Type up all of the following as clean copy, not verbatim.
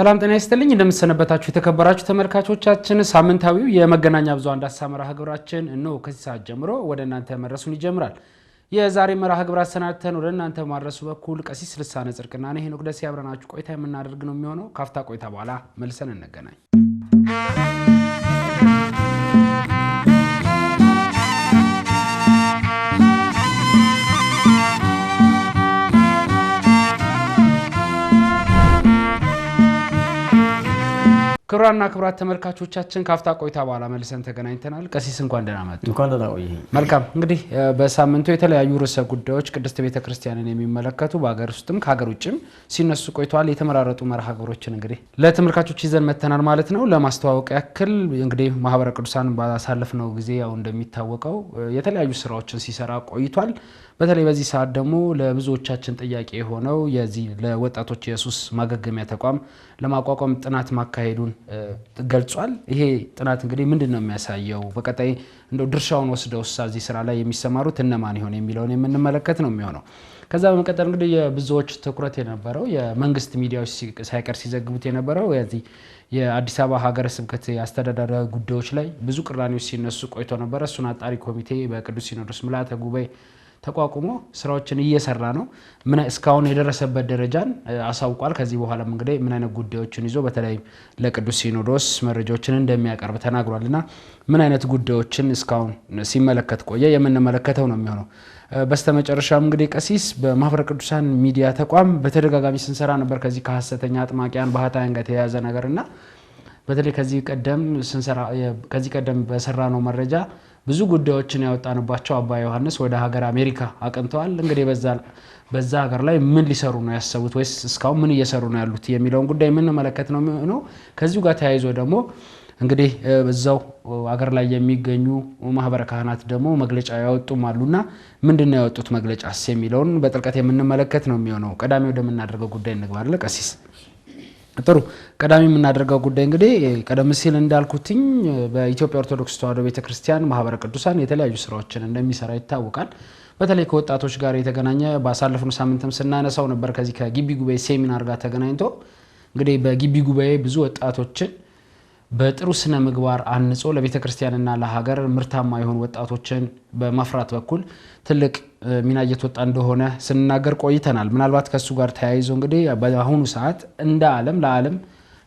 ሰላም ጤና ይስጥልኝ እንደምሰነበታችሁ የተከበራችሁ ተመልካቾቻችን ሳምንታዊው የመገናኛ ብዙሃን ዳሰሳ መርሃ ግብራችን ነው ከዚህ ሰዓት ጀምሮ ወደ እናንተ መድረሱን ይጀምራል። የዛሬ መርሃ ግብር አሰናድተን ወደ እናንተ ማድረሱ በኩል ቀሲስ ልሳነ ጽድቅና እኔ ሄኖክ ደሴ አብረናችሁ ቆይታ የምናደርግ ነው የሚሆነው። ካፍታ ቆይታ በኋላ መልሰን እንገናኝ። ክብራና ክብራት ተመልካቾቻችን ካፍታ ቆይታ በኋላ መልሰን ተገናኝተናል። ቀሲስ እንኳን ደህና መጡ። እንኳን ደህና ቆይ። መልካም እንግዲህ በሳምንቱ የተለያዩ ርዕሰ ጉዳዮች ቅድስት ቤተክርስቲያንን የሚመለከቱ በአገር ውስጥም ከሀገር ውጭም ሲነሱ ቆይተዋል። የተመራረጡ መርሃ ግብሮችን እንግዲህ ለተመልካቾች ይዘን መተናል ማለት ነው። ለማስተዋወቅ ያክል እንግዲህ ማህበረ ቅዱሳን ባሳለፍነው ጊዜ ያው እንደሚታወቀው የተለያዩ ስራዎችን ሲሰራ ቆይቷል። በተለይ በዚህ ሰዓት ደግሞ ለብዙዎቻችን ጥያቄ የሆነው የዚህ ለወጣቶች የሱስ ማገገሚያ ተቋም ለማቋቋም ጥናት ማካሄዱን ገልጿል። ይሄ ጥናት እንግዲህ ምንድነው የሚያሳየው? በቀጣይ እንደው ድርሻውን ወስደው እዚህ ስራ ላይ የሚሰማሩት እነማን ይሆን የሚለውን የምንመለከት ነው የሚሆነው። ከዛ በመቀጠል እንግዲህ የብዙዎች ትኩረት የነበረው የመንግስት ሚዲያዎች ሳይቀር ሲዘግቡት የነበረው የዚህ የአዲስ አበባ ሀገረ ስብከት የአስተዳደራዊ ጉዳዮች ላይ ብዙ ቅራኔዎች ሲነሱ ቆይቶ ነበር። እሱን አጣሪ ኮሚቴ በቅዱስ ሲኖዶስ ምልዓተ ጉባኤ ተቋቁሞ ስራዎችን እየሰራ ነው። ምን እስካሁን የደረሰበት ደረጃን አሳውቋል። ከዚህ በኋላም እንግዲህ ምን አይነት ጉዳዮችን ይዞ በተለይ ለቅዱስ ሲኖዶስ መረጃዎችን እንደሚያቀርብ ተናግሯልና ምን አይነት ጉዳዮችን እስካሁን ሲመለከት ቆየ የምንመለከተው ነው የሚሆነው። በስተመጨረሻም እንግዲህ ቀሲስ በማህበረ ቅዱሳን ሚዲያ ተቋም በተደጋጋሚ ስንሰራ ነበር ከዚህ ከሐሰተኛ አጥማቂያን ባህታውያን ጋር የተያያዘ ነገርና በተለይ ከዚህ ቀደም በሰራ ነው መረጃ ብዙ ጉዳዮችን ያወጣንባቸው አባ ዮሐንስ ወደ ሀገር አሜሪካ አቅንተዋል። እንግዲህ በዛ ሀገር ላይ ምን ሊሰሩ ነው ያሰቡት ወይስ እስካሁን ምን እየሰሩ ነው ያሉት የሚለውን ጉዳይ የምንመለከት ነው። ከዚሁ ጋር ተያይዞ ደግሞ እንግዲህ በዛው ሀገር ላይ የሚገኙ ማህበረ ካህናት ደግሞ መግለጫ ያወጡም አሉና ምንድነው ያወጡት መግለጫስ የሚለውን በጥልቀት የምንመለከት ነው የሚሆነው። ቀዳሚ ወደምናደርገው ጉዳይ እንግባለን። ቀሲስ ጥሩ ቀዳሚ የምናደርገው ጉዳይ እንግዲህ ቀደም ሲል እንዳልኩትኝ በኢትዮጵያ ኦርቶዶክስ ተዋሕዶ ቤተክርስቲያን ማህበረ ቅዱሳን የተለያዩ ስራዎችን እንደሚሰራ ይታወቃል። በተለይ ከወጣቶች ጋር የተገናኘ ባሳለፍነው ሳምንትም ስናነሳው ነበር። ከዚህ ከግቢ ጉባኤ ሴሚናር ጋር ተገናኝቶ እንግዲህ በግቢ ጉባኤ ብዙ ወጣቶችን በጥሩ ስነ ምግባር አንጾ ለቤተክርስቲያንና ለሀገር ምርታማ የሆኑ ወጣቶችን በማፍራት በኩል ትልቅ ሚና እየተወጣ እንደሆነ ስንናገር ቆይተናል። ምናልባት ከሱ ጋር ተያይዞ እንግዲህ በአሁኑ ሰዓት እንደ ለዓለም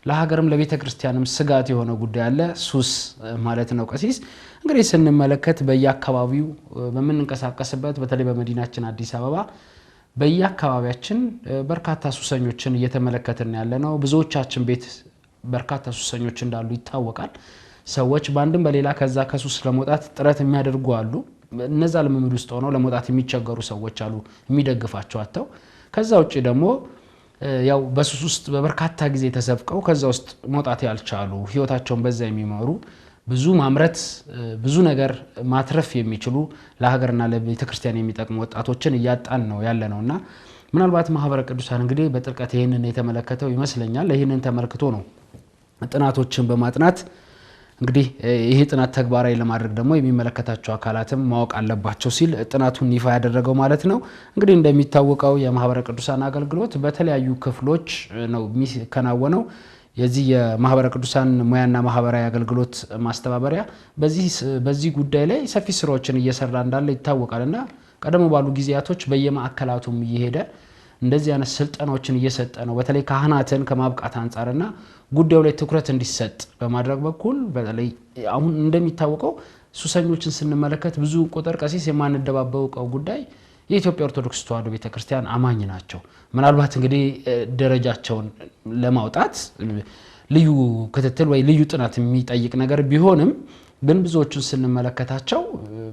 ለሀገርም ለቤተክርስቲያንም ስጋት የሆነ ጉዳይ አለ፣ ሱስ ማለት ነው። ቀሲስ እንግዲህ ስንመለከት በየአካባቢው በምንንቀሳቀስበት በተለይ በመዲናችን አዲስ አበባ በየአካባቢያችን በርካታ ሱሰኞችን እየተመለከትን ያለ ነው። ብዙዎቻችን ቤት በርካታ ሱሰኞች እንዳሉ ይታወቃል። ሰዎች በአንድም በሌላ ከዛ ከሱስ ለመውጣት ጥረት የሚያደርጉ አሉ። እነዛ ልምምድ ውስጥ ሆነው ለመውጣት የሚቸገሩ ሰዎች አሉ የሚደግፋቸው አጥተው። ከዛ ውጪ ደግሞ ያው በሱስ ውስጥ በበርካታ ጊዜ ተሰብቀው ከዛ ውስጥ መውጣት ያልቻሉ ህይወታቸውን በዛ የሚመሩ ብዙ ማምረት ብዙ ነገር ማትረፍ የሚችሉ ለሀገርና ለቤተክርስቲያን የሚጠቅሙ ወጣቶችን እያጣን ነው ያለነውና ምናልባት ማህበረ ቅዱሳን እንግዲህ በጥልቀት ይሄንን የተመለከተው ይመስለኛል። ይሄንን ተመልክቶ ነው ጥናቶችን በማጥናት እንግዲህ ይሄ ጥናት ተግባራዊ ለማድረግ ደግሞ የሚመለከታቸው አካላትም ማወቅ አለባቸው ሲል ጥናቱን ይፋ ያደረገው ማለት ነው። እንግዲህ እንደሚታወቀው የማህበረ ቅዱሳን አገልግሎት በተለያዩ ክፍሎች ነው የሚከናወነው። የዚህ የማህበረ ቅዱሳን ሙያና ማህበራዊ አገልግሎት ማስተባበሪያ በዚህ ጉዳይ ላይ ሰፊ ስራዎችን እየሰራ እንዳለ ይታወቃልና ቀደም ባሉ ጊዜያቶች በየማዕከላቱም እየሄደ እንደዚህ አይነት ስልጠናዎችን እየሰጠ ነው። በተለይ ካህናትን ከማብቃት አንፃርና ጉዳዩ ላይ ትኩረት እንዲሰጥ በማድረግ በኩል በተለይ አሁን እንደሚታወቀው ሱሰኞችን ስንመለከት ብዙ ቁጥር ቀሲስ የማንደባበቀው ጉዳይ የኢትዮጵያ ኦርቶዶክስ ተዋሕዶ ቤተክርስቲያን አማኝ ናቸው። ምናልባት እንግዲህ ደረጃቸውን ለማውጣት ልዩ ክትትል ወይ ልዩ ጥናት የሚጠይቅ ነገር ቢሆንም ግን ብዙዎቹን ስንመለከታቸው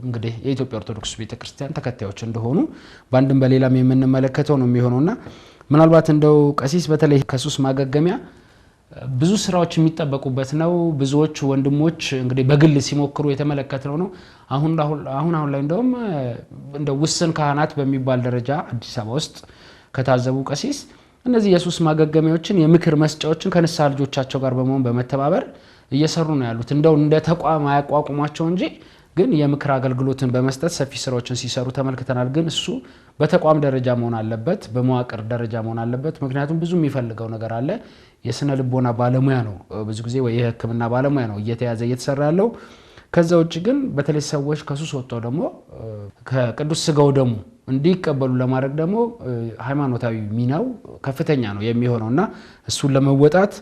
እንግዲህ የኢትዮጵያ ኦርቶዶክስ ቤተክርስቲያን ተከታዮች እንደሆኑ በአንድም በሌላም የምንመለከተው ነው የሚሆነውና ምናልባት እንደው ቀሲስ በተለይ ከሱስ ማገገሚያ ብዙ ስራዎች የሚጠበቁበት ነው። ብዙዎች ወንድሞች እንግዲህ በግል ሲሞክሩ የተመለከተው ነው። አሁን ላይ እንደው ውስን ካህናት በሚባል ደረጃ አዲስ አበባ ውስጥ ከታዘቡ ቀሲስ እነዚህ የሱስ ማገገሚያዎችን የምክር መስጫዎችን ከንስሐ ልጆቻቸው ጋር በመሆን በመተባበር እየሰሩ ነው ያሉት። እንደው እንደ ተቋም አያቋቁማቸው እንጂ ግን የምክር አገልግሎትን በመስጠት ሰፊ ስራዎችን ሲሰሩ ተመልክተናል። ግን እሱ በተቋም ደረጃ መሆን አለበት፣ በመዋቅር ደረጃ መሆን አለበት። ምክንያቱም ብዙ የሚፈልገው ነገር አለ። የስነ ልቦና ባለሙያ ነው ብዙ ጊዜ ወይ የሕክምና ባለሙያ ነው እየተያዘ እየተሰራ ያለው። ከዛ ውጭ ግን በተለይ ሰዎች ከሱስ ወጥተው ደግሞ ከቅዱስ ስጋው ደሙ እንዲቀበሉ ለማድረግ ደግሞ ሃይማኖታዊ ሚናው ከፍተኛ ነው የሚሆነውና እሱን ለመወጣት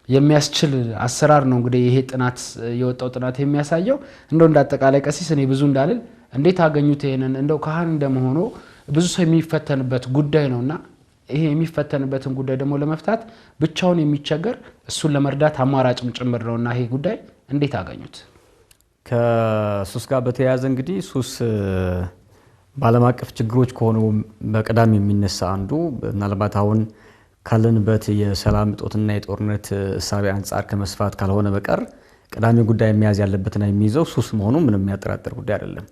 የሚያስችል አሰራር ነው እንግዲህ ይሄ ጥናት የወጣው ጥናት የሚያሳየው። እንደው እንዳጠቃላይ ቀሲስ እኔ ብዙ እንዳልል እንዴት አገኙት ይሄንን? እንደው ካህን እንደመሆኑ ብዙ ሰው የሚፈተንበት ጉዳይ ነውና ይሄ የሚፈተንበትን ጉዳይ ደግሞ ለመፍታት ብቻውን የሚቸገር እሱን ለመርዳት አማራጭም ጭምር ነውና ይሄ ጉዳይ እንዴት አገኙት? ከሱስ ጋር በተያያዘ እንግዲህ ሱስ በዓለም አቀፍ ችግሮች ከሆኑ በቀዳሚ የሚነሳ አንዱ ምናልባት አሁን ካለንበት የሰላም እጦትና የጦርነት እሳቤ አንጻር ከመስፋት ካልሆነ በቀር ቀዳሚ ጉዳይ የሚያዝ ያለበትና የሚይዘው ሱስ መሆኑ ምንም የሚያጠራጥር ጉዳይ አይደለም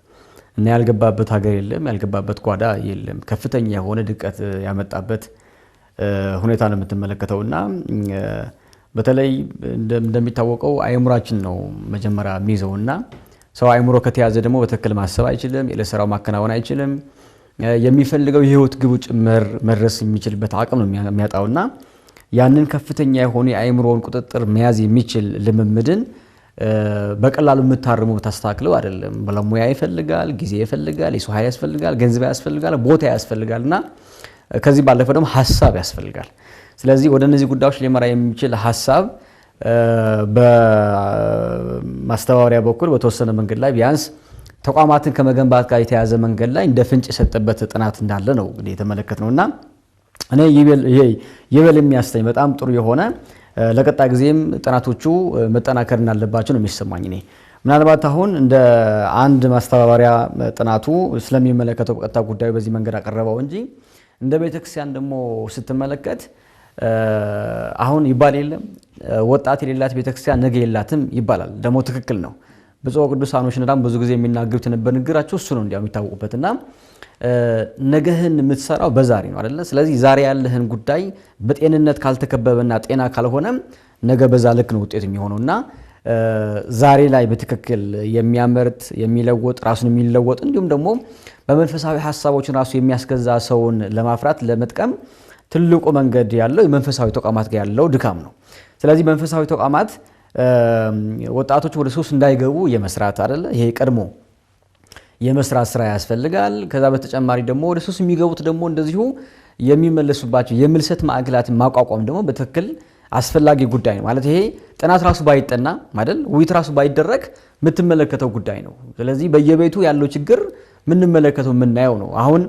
እና ያልገባበት ሀገር የለም፣ ያልገባበት ጓዳ የለም። ከፍተኛ የሆነ ድቀት ያመጣበት ሁኔታ ነው የምትመለከተውና በተለይ እንደሚታወቀው አይምሮአችን ነው መጀመሪያ የሚይዘውና ሰው አይምሮ ከተያዘ ደግሞ በትክክል ማሰብ አይችልም፣ ለስራው ማከናወን አይችልም። የሚፈልገው የህይወት ግቡ ጭምር መድረስ የሚችልበት አቅም ነው የሚያጣውና ያንን ከፍተኛ የሆነ የአይምሮን ቁጥጥር መያዝ የሚችል ልምምድን በቀላሉ የምታርሙ ታስተካክለው አይደለም። ባለሙያ ይፈልጋል፣ ጊዜ ይፈልጋል፣ የሰው ኃይል ያስፈልጋል፣ ገንዘብ ያስፈልጋል፣ ቦታ ያስፈልጋልና ከዚህ ባለፈ ደግሞ ሐሳብ ያስፈልጋል። ስለዚህ ወደ እነዚህ ጉዳዮች ሊመራ የሚችል ሐሳብ በማስተባበሪያ በኩል በተወሰነ መንገድ ላይ ቢያንስ ተቋማትን ከመገንባት ጋር የተያዘ መንገድ ላይ እንደ ፍንጭ የሰጠበት ጥናት እንዳለ ነው እንግዲህ የተመለከትነውና እኔ ይበል የሚያስተኝ በጣም ጥሩ የሆነ ለቀጣይ ጊዜም ጥናቶቹ መጠናከር እንዳለባቸው ነው የሚሰማኝ። እኔ ምናልባት አሁን እንደ አንድ ማስተባበሪያ ጥናቱ ስለሚመለከተው ቀጥታ ጉዳዩ በዚህ መንገድ አቀረበው እንጂ እንደ ቤተክርስቲያን ደግሞ ስትመለከት አሁን ይባል የለም ወጣት የሌላት ቤተክርስቲያን ነገ የላትም ይባላል። ደግሞ ትክክል ነው። ብፁዕ ቅዱሳኖች እንደም ብዙ ጊዜ የሚናገሩት በንግግራቸው እሱ ነው እንዲያው የሚታወቁበትና ነገህን የምትሰራው በዛሬ ነው አይደል? ስለዚህ ዛሬ ያለህን ጉዳይ በጤንነት ካልተከበበና ጤና ካልሆነ ነገ በዛ ልክ ነው ውጤት የሚሆነውና ዛሬ ላይ በትክክል የሚያመርት የሚለወጥ ራሱን የሚለወጥ እንዲሁም ደግሞ በመንፈሳዊ ሐሳቦችን ራሱ የሚያስገዛ ሰውን ለማፍራት ለመጥቀም ትልቁ መንገድ ያለው የመንፈሳዊ ተቋማት ጋር ያለው ድካም ነው። ስለዚህ መንፈሳዊ ተቋማት ወጣቶች ወደ ሱስ እንዳይገቡ የመስራት አይደለ? ይሄ ቀድሞ የመስራት ስራ ያስፈልጋል። ከዛ በተጨማሪ ደግሞ ወደ ሱስ የሚገቡት ደግሞ እንደዚሁ የሚመለሱባቸው የምልሰት ማዕከላትን ማቋቋም ደግሞ በትክክል አስፈላጊ ጉዳይ ነው። ማለት ይሄ ጥናት ራሱ ባይጠና አይደል? ውይይት ራሱ ባይደረግ የምትመለከተው ጉዳይ ነው። ስለዚህ በየቤቱ ያለው ችግር የምንመለከተው የምናየው ነው። አሁን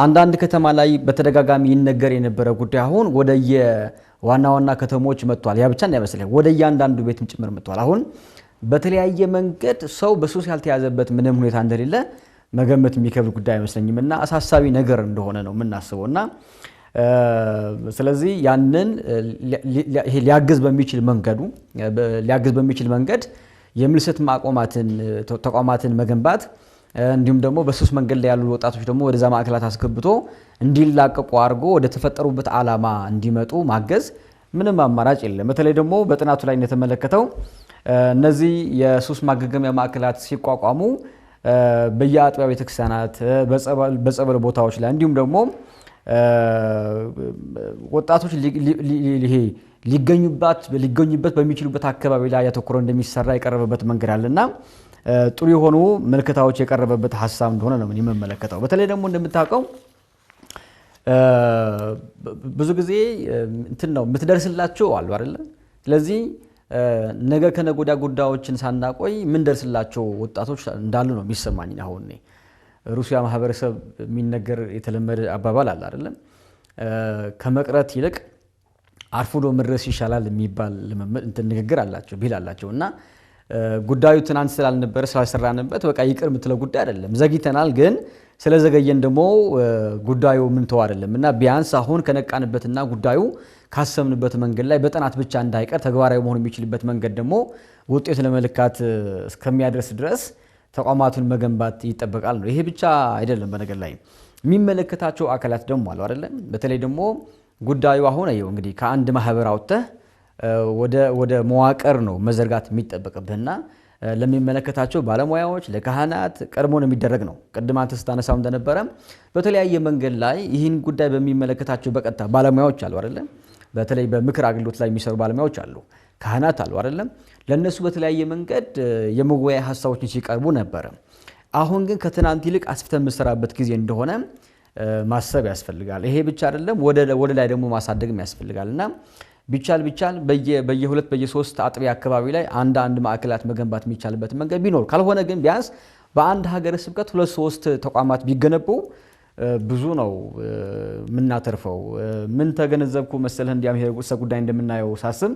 አንዳንድ ከተማ ላይ በተደጋጋሚ ይነገር የነበረ ጉዳይ አሁን ወደየ ዋና ዋና ከተሞች መጥቷል። ያ ብቻ እንዳይመስልህ ወደ እያንዳንዱ ቤትም ጭምር መጥቷል። አሁን በተለያየ መንገድ ሰው በሱስ ያልተያዘበት ምንም ሁኔታ እንደሌለ መገመት የሚከብድ ጉዳይ አይመስለኝምና አሳሳቢ ነገር እንደሆነ ነው የምናስበውና ስለዚህ ያንን ሊያግዝ በሚችል መንገድ የምልሰት ማቆማትን ተቋማትን መገንባት እንዲሁም ደግሞ በሱስ መንገድ ላይ ያሉ ወጣቶች ደግሞ ወደዛ ማዕከላት አስገብቶ እንዲላቀቁ አድርጎ ወደ ተፈጠሩበት ዓላማ እንዲመጡ ማገዝ ምንም አማራጭ የለም። በተለይ ደግሞ በጥናቱ ላይ እንደተመለከተው እነዚህ የሱስ ማገገሚያ ማዕከላት ሲቋቋሙ በየአጥቢያ ቤተክርስቲያናት በጸበል ቦታዎች ላይ እንዲሁም ደግሞ ወጣቶች ሊገኙበት በሚችሉበት አካባቢ ላይ ያተኮረ እንደሚሰራ የቀረበበት መንገድ አለና ጥሩ የሆኑ መልከታዎች የቀረበበት ሐሳብ እንደሆነ ነው የምንመለከተው። በተለይ ደግሞ እንደምታውቀው ብዙ ጊዜ እንትን ነው የምትደርስላቸው አሉ አይደል? ስለዚህ ነገ ከነጎዳ ጉዳዮችን ሳናቆይ ምን ደርስላቸው ወጣቶች እንዳሉ ነው የሚሰማኝ። አሁን ሩሲያ ማህበረሰብ የሚነገር የተለመደ አባባል አለ አይደል? ከመቅረት ይልቅ አርፍዶ መድረስ ይሻላል የሚባል ንግግር አላቸው ቢላላቸውና ጉዳዩ ትናንት ስላልነበረ ስላልሰራንበት በቃ ይቅር የምትለው ጉዳይ አይደለም። ዘግይተናል፣ ግን ስለዘገየን ደግሞ ጉዳዩ ምን ተው አይደለምና ቢያንስ አሁን ከነቃንበትና ጉዳዩ ካሰብንበት መንገድ ላይ በጥናት ብቻ እንዳይቀር ተግባራዊ መሆን የሚችልበት መንገድ ደግሞ ውጤት ለመልካት እስከሚያደርስ ድረስ ተቋማቱን መገንባት ይጠበቃል ነው። ይሄ ብቻ አይደለም። በነገር ላይ የሚመለከታቸው አካላት ደግሞ አሉ አይደለም? በተለይ ደግሞ ጉዳዩ አሁን አየው እንግዲህ ከአንድ ማህበር አውጥተህ ወደ መዋቅር ነው መዘርጋት የሚጠበቅብህና ለሚመለከታቸው ባለሙያዎች ለካህናት ቀድሞ ነው የሚደረግ ነው። ቅድም አንተ ስታነሳው እንደነበረ በተለያየ መንገድ ላይ ይህን ጉዳይ በሚመለከታቸው በቀጥታ ባለሙያዎች አሉ አይደለም። በተለይ በምክር አገልግሎት ላይ የሚሰሩ ባለሙያዎች አሉ፣ ካህናት አሉ አይደለም። ለነሱ በተለያየ መንገድ የመወያያ ሀሳቦችን ሲቀርቡ ነበረ። አሁን ግን ከትናንት ይልቅ አስፍተን የምንሰራበት ጊዜ እንደሆነ ማሰብ ያስፈልጋል። ይሄ ብቻ አይደለም፣ ወደ ላይ ደግሞ ማሳደግም ያስፈልጋልና ቢቻል በየ2 በየ3 አጥቢያ አካባቢ ላይ አንድ ማዕከላት መገንባት የሚቻልበት መንገድ ቢኖር፣ ካልሆነ ግን ቢያንስ በአንድ ሀገረ ስብከት 2-3 ተቋማት ቢገነቡ ብዙ ነው የምናተርፈው። ምን ተገነዘብኩ መሰለህ? እንዲያም ይሄ ጉዳይ እንደምናየው ሳስብ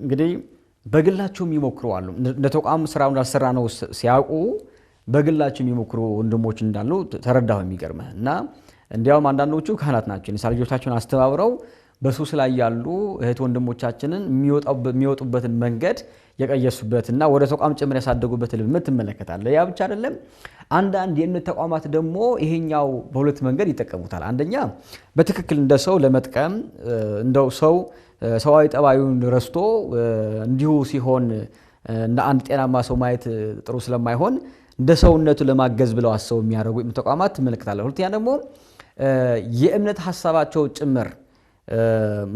እንግዲህ በግላቸው የሚሞክሩ አሉ። እንደ ተቋም ስራውን አሰራ ነው ሲያውቁ በግላቸው የሚሞክሩ ወንድሞች እንዳሉ ተረዳሁ። የሚገርምህ እና እንዲያውም አንዳንዶቹ ካህናት ናቸው የንስሐ ልጆቻቸውን አስተባብረው በሱስ ላይ ያሉ እህት ወንድሞቻችንን የሚወጡበትን መንገድ የቀየሱበትና ወደ ተቋም ጭምር ያሳደጉበት ልምምድ ትመለከታለህ። ያ ብቻ አይደለም። አንዳንድ የእምነት ተቋማት ደግሞ ይሄኛው በሁለት መንገድ ይጠቀሙታል። አንደኛ በትክክል እንደ ሰው ለመጥቀም እንደው ሰዋዊ ጠባዩን ረስቶ እንዲሁ ሲሆን እንደ አንድ ጤናማ ሰው ማየት ጥሩ ስለማይሆን እንደ ሰውነቱ ለማገዝ ብለው አሰው የሚያደርጉ የእምነት ተቋማት ትመለከታለህ። ሁለተኛ ደግሞ የእምነት ሐሳባቸው ጭምር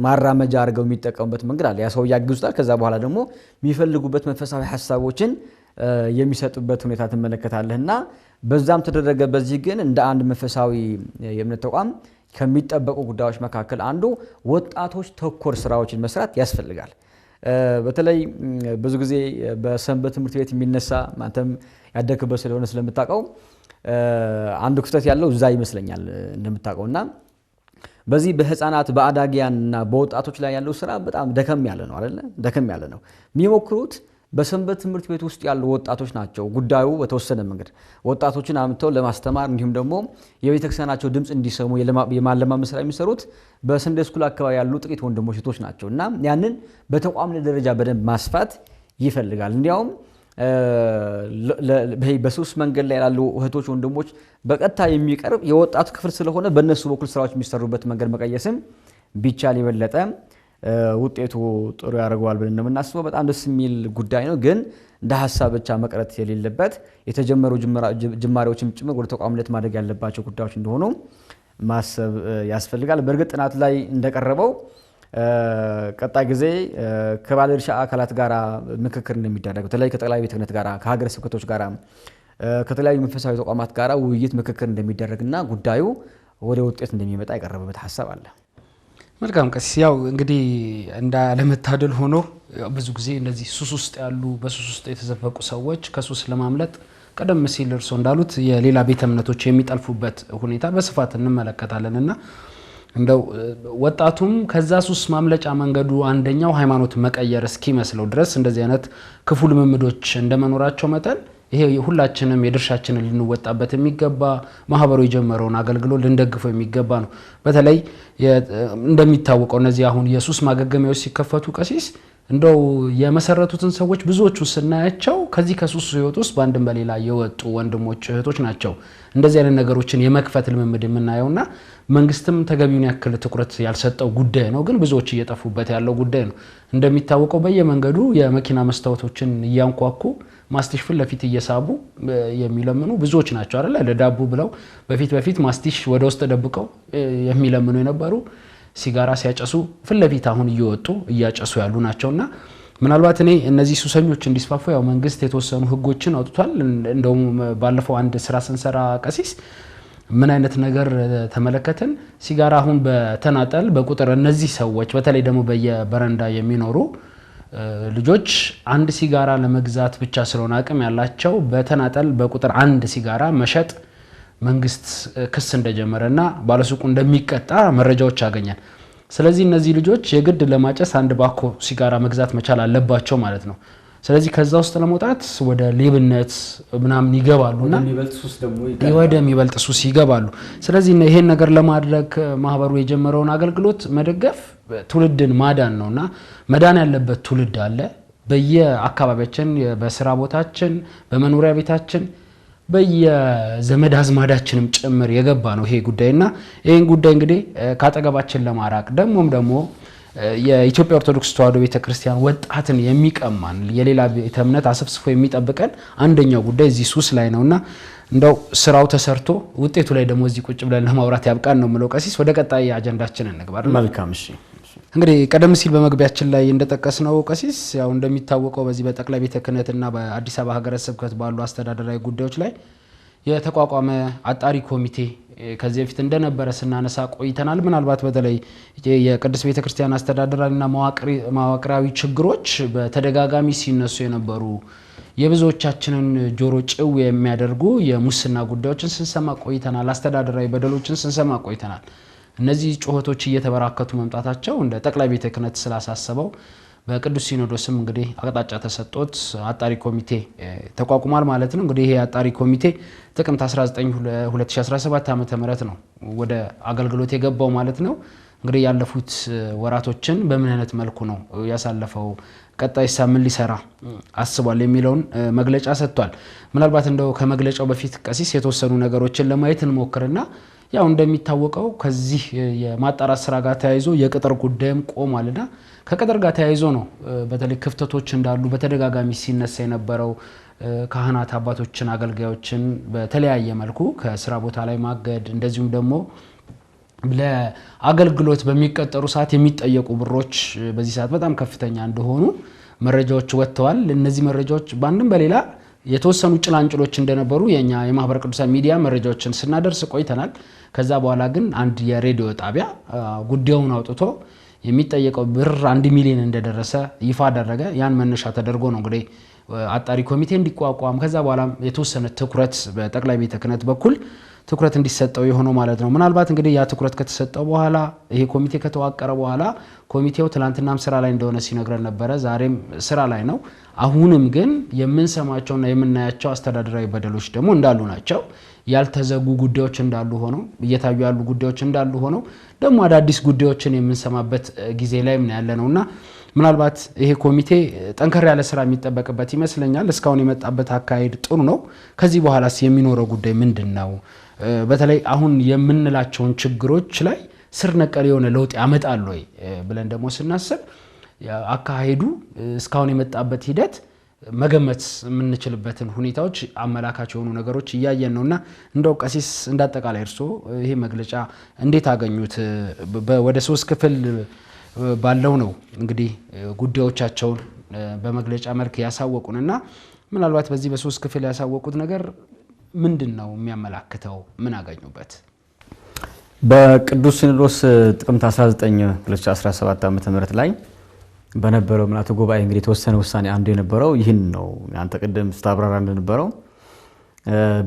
ማራመጃ አድርገው የሚጠቀሙበት መንገድ አለ። ያ ሰው ያግዙታል። ከዛ በኋላ ደግሞ የሚፈልጉበት መንፈሳዊ ሐሳቦችን የሚሰጡበት ሁኔታ ትመለከታለህና በዛም ተደረገ። በዚህ ግን እንደ አንድ መንፈሳዊ የእምነት ተቋም ከሚጠበቁ ጉዳዮች መካከል አንዱ ወጣቶች ተኮር ስራዎችን መስራት ያስፈልጋል። በተለይ ብዙ ጊዜ በሰንበት ትምህርት ቤት የሚነሳ አንተም ያደክበት ስለሆነ ስለምታውቀው አንዱ ክፍተት ያለው እዛ ይመስለኛል እንደምታውቀውና በዚህ በህፃናት በአዳጊያንና በወጣቶች ላይ ያለው ስራ በጣም ደከም ያለ ነው አይደል? ደከም ያለ ነው። የሚሞክሩት በሰንበት ትምህርት ቤት ውስጥ ያሉ ወጣቶች ናቸው። ጉዳዩ በተወሰነ መንገድ ወጣቶችን አምጥተው ለማስተማር እንዲሁም ደግሞ የቤተክርስቲያናቸው ድምጽ እንዲሰሙ የማለማመድ ስራ የሚሰሩት በሰንደይ ስኩል አካባቢ ያሉ ጥቂት ወንድሞች እህቶች ናቸው እና ያንን በተቋም ደረጃ በደንብ ማስፋት ይፈልጋል። እንዲያውም በሱስ መንገድ ላይ ያሉ እህቶች ወንድሞች በቀጥታ የሚቀርብ የወጣቱ ክፍል ስለሆነ በእነሱ በኩል ስራዎች የሚሰሩበት መንገድ መቀየስም ቢቻል የበለጠ ውጤቱ ጥሩ ያደርገዋል ብለን እንደምናስበው በጣም ደስ የሚል ጉዳይ ነው። ግን እንደ ሀሳብ ብቻ መቅረት የሌለበት የተጀመሩ ጅማሬዎችም ጭምር ወደ ተቋምነት ማደግ ያለባቸው ጉዳዮች እንደሆኑ ማሰብ ያስፈልጋል። በእርግጥ ጥናት ላይ እንደቀረበው ቀጣይ ጊዜ ከባለድርሻ አካላት ጋር ምክክር እንደሚደረግ በተለይ ከጠቅላይ ቤተ ክህነት ጋር ከሀገረ ስብከቶች ጋር ከተለያዩ መንፈሳዊ ተቋማት ጋር ውይይት ምክክር እንደሚደረግና ጉዳዩ ወደ ውጤት እንደሚመጣ የቀረበበት ሀሳብ አለ። መልካም ቀሲስ፣ ያው እንግዲህ እንዳለመታደል ሆኖ ብዙ ጊዜ እነዚህ ሱስ ውስጥ ያሉ በሱስ ውስጥ የተዘፈቁ ሰዎች ከሱስ ለማምለጥ ቀደም ሲል እርሶ እንዳሉት የሌላ ቤተ እምነቶች የሚጠልፉበት ሁኔታ በስፋት እንመለከታለንና እንደው ወጣቱም ከዛ ሱስ ማምለጫ መንገዱ አንደኛው ሃይማኖት መቀየር እስኪመስለው ድረስ እንደዚህ አይነት ክፉ ልምምዶች እንደመኖራቸው መጠን ይሄ ሁላችንም የድርሻችንን ልንወጣበት የሚገባ ማህበሩ የጀመረውን አገልግሎት ልንደግፈው የሚገባ ነው። በተለይ እንደሚታወቀው እነዚህ አሁን የሱስ ማገገሚያዎች ሲከፈቱ ቀሲስ እንደው የመሰረቱትን ሰዎች ብዙዎቹ ስናያቸው ከዚህ ከሱስ ህይወት ውስጥ በአንድም በሌላ የወጡ ወንድሞች እህቶች ናቸው። እንደዚህ አይነት ነገሮችን የመክፈት ልምምድ የምናየውና መንግስትም ተገቢውን ያክል ትኩረት ያልሰጠው ጉዳይ ነው። ግን ብዙዎች እየጠፉበት ያለው ጉዳይ ነው። እንደሚታወቀው በየመንገዱ የመኪና መስታወቶችን እያንኳኩ ማስቲሽ ፊት ለፊት እየሳቡ የሚለምኑ ብዙዎች ናቸው አይደል? ለዳቦ ብለው በፊት ማስቲሽ ወደ ውስጥ ደብቀው የሚለምኑ የነበሩ ሲጋራ ሲያጨሱ ፊት ለፊት አሁን እየወጡ እያጨሱ ያሉ ናቸውና ምናልባት እኔ እነዚህ ሱሰኞች እንዲስፋፉ ያው መንግስት የተወሰኑ ህጎችን አውጥቷል። እንደውም ባለፈው አንድ ስራ ስንሰራ ቀሲስ ምን አይነት ነገር ተመለከተን? ሲጋራ አሁን በተናጠል በቁጥር እነዚህ ሰዎች በተለይ ደግሞ በየበረንዳ የሚኖሩ ልጆች አንድ ሲጋራ ለመግዛት ብቻ ስለሆነ አቅም ያላቸው በተናጠል በቁጥር አንድ ሲጋራ መሸጥ መንግስት ክስ እንደጀመረና ባለሱቁ እንደሚቀጣ መረጃዎች ያገኛል። ስለዚህ እነዚህ ልጆች የግድ ለማጨስ አንድ ባኮ ሲጋራ መግዛት መቻል አለባቸው ማለት ነው። ስለዚህ ከዛ ውስጥ ለመውጣት ወደ ሌብነት ምናምን ይገባሉና ወደ የሚበልጥ ሱስ ይገባሉ። ስለዚህ ይሄን ነገር ለማድረግ ማህበሩ የጀመረውን አገልግሎት መደገፍ ትውልድን ማዳን ነውና መዳን ያለበት ትውልድ አለ በየአካባቢያችን በስራ ቦታችን በመኖሪያ ቤታችን በየዘመድ አዝማዳችንም ጭምር የገባ ነው ይሄ ጉዳይና ይሄን ጉዳይ እንግዲህ ካጠገባችን ለማራቅ ደግሞ የኢትዮጵያ ኦርቶዶክስ ተዋሕዶ ቤተክርስቲያን ወጣትን የሚቀማን የሌላ ቤተ እምነት አሰፍስፎ የሚጠብቀን አንደኛው ጉዳይ እዚህ ሱስ ላይ ነውና እንደው ስራው ተሰርቶ ውጤቱ ላይ ደግሞ እዚህ ቁጭ ብለን ለማውራት ያብቃን ነው የምለው። ቀሲስ ወደ ቀጣይ አጀንዳችን እንግባ። መልካም። እሺ እንግዲህ ቀደም ሲል በመግቢያችን ላይ እንደጠቀስነው ቀሲስ ያው እንደሚታወቀው በዚህ በጠቅላይ ቤተ ክህነትና በአዲስ አበባ ሀገረ ስብከት ባሉ አስተዳደራዊ ጉዳዮች ላይ የተቋቋመ አጣሪ ኮሚቴ ከዚህ በፊት እንደነበረ ስናነሳ ቆይተናል። ምናልባት በተለይ የቅድስት ቤተ ክርስቲያን አስተዳደራዊና መዋቅራዊ ችግሮች በተደጋጋሚ ሲነሱ የነበሩ የብዙዎቻችንን ጆሮ ጭው የሚያደርጉ የሙስና ጉዳዮችን ስንሰማ ቆይተናል። አስተዳደራዊ በደሎችን ስንሰማ ቆይተናል። እነዚህ ጩኸቶች እየተበራከቱ መምጣታቸው እንደ ጠቅላይ ቤተ ክህነት ስላሳሰበው በቅዱስ ሲኖዶስም እንግዲህ አቅጣጫ ተሰጥቶት አጣሪ ኮሚቴ ተቋቁሟል ማለት ነው። እንግዲህ ይሄ አጣሪ ኮሚቴ ጥቅምት 19 2017 ዓ.ም ነው ወደ አገልግሎት የገባው ማለት ነው። እንግዲህ ያለፉት ወራቶችን በምን አይነት መልኩ ነው ያሳለፈው፣ ቀጣይ ሳምን ሊሰራ አስቧል የሚለውን መግለጫ ሰጥቷል። ምናልባት እንደው ከመግለጫው በፊት ቀሲስ የተወሰኑ ነገሮችን ለማየት እንሞክርና ያው እንደሚታወቀው ከዚህ የማጣራት ስራ ጋር ተያይዞ የቅጥር ጉዳይም ቆሟልና ከቅጥር ጋር ተያይዞ ነው በተለይ ክፍተቶች እንዳሉ በተደጋጋሚ ሲነሳ የነበረው ካህናት አባቶችን አገልጋዮችን በተለያየ መልኩ ከስራ ቦታ ላይ ማገድ እንደዚሁም ደግሞ ለአገልግሎት በሚቀጠሩ ሰዓት የሚጠየቁ ብሮች በዚህ ሰዓት በጣም ከፍተኛ እንደሆኑ መረጃዎች ወጥተዋል። እነዚህ መረጃዎች ባንድም በሌላ የተወሰኑ ጭላንጭሎች እንደነበሩ የኛ የማህበረ ቅዱሳን ሚዲያ መረጃዎችን ስናደርስ ቆይተናል። ከዛ በኋላ ግን አንድ የሬዲዮ ጣቢያ ጉዳዩን አውጥቶ የሚጠየቀው ብር 1 ሚሊዮን እንደደረሰ ይፋ አደረገ። ያን መነሻ ተደርጎ ነው እንግዲህ አጣሪ ኮሚቴ እንዲቋቋም ከዛ በኋላ የተወሰነ ትኩረት በጠቅላይ ቤተ ክህነት በኩል ትኩረት እንዲሰጠው የሆነው ማለት ነው። ምናልባት እንግዲህ ያ ትኩረት ከተሰጠው በኋላ ይሄ ኮሚቴ ከተዋቀረ በኋላ ኮሚቴው ትላንትናም ስራ ላይ እንደሆነ ሲነግረን ነበረ። ዛሬም ስራ ላይ ነው። አሁንም ግን የምንሰማቸውና የምናያቸው አስተዳደራዊ በደሎች ደግሞ እንዳሉ ናቸው። ያልተዘጉ ጉዳዮች እንዳሉ ሆነው እየታዩ ያሉ ጉዳዮች እንዳሉ ሆነው ደግሞ አዳዲስ ጉዳዮችን የምንሰማበት ጊዜ ላይ ምን ያለ ነውና ምናልባት ይሄ ኮሚቴ ጠንከር ያለ ስራ የሚጠበቅበት ይመስለኛል። እስካሁን የመጣበት አካሄድ ጥሩ ነው። ከዚህ በኋላስ የሚኖረው ጉዳይ ምንድነው? በተለይ አሁን የምንላቸውን ችግሮች ላይ ስር ነቀል የሆነ ለውጥ ያመጣል ወይ ብለን ደግሞ ስናስብ አካሄዱ እስካሁን የመጣበት ሂደት መገመት የምንችልበትን ሁኔታዎች አመላካች የሆኑ ነገሮች እያየን ነውና እንደው ቀሲስ እንዳጠቃላይ እርሶ ይሄ መግለጫ እንዴት አገኙት? ወደ 3 ክፍል ባለው ነው እንግዲህ ጉዳዮቻቸውን በመግለጫ መልክ ያሳወቁንና ምናልባት በዚህ በ3 ክፍል ያሳወቁት ነገር ምንድነው የሚያመላክተው? ምን አገኙበት? በቅዱስ ሲኖዶስ ጥቅምት 19 2017 ዓ.ም ላይ በነበረው ምልዓተ ጉባኤ እንግዲህ የተወሰነ ውሳኔ አንዱ የነበረው ይህን ነው። አንተ ቅድም ስታብራራ እንደነበረው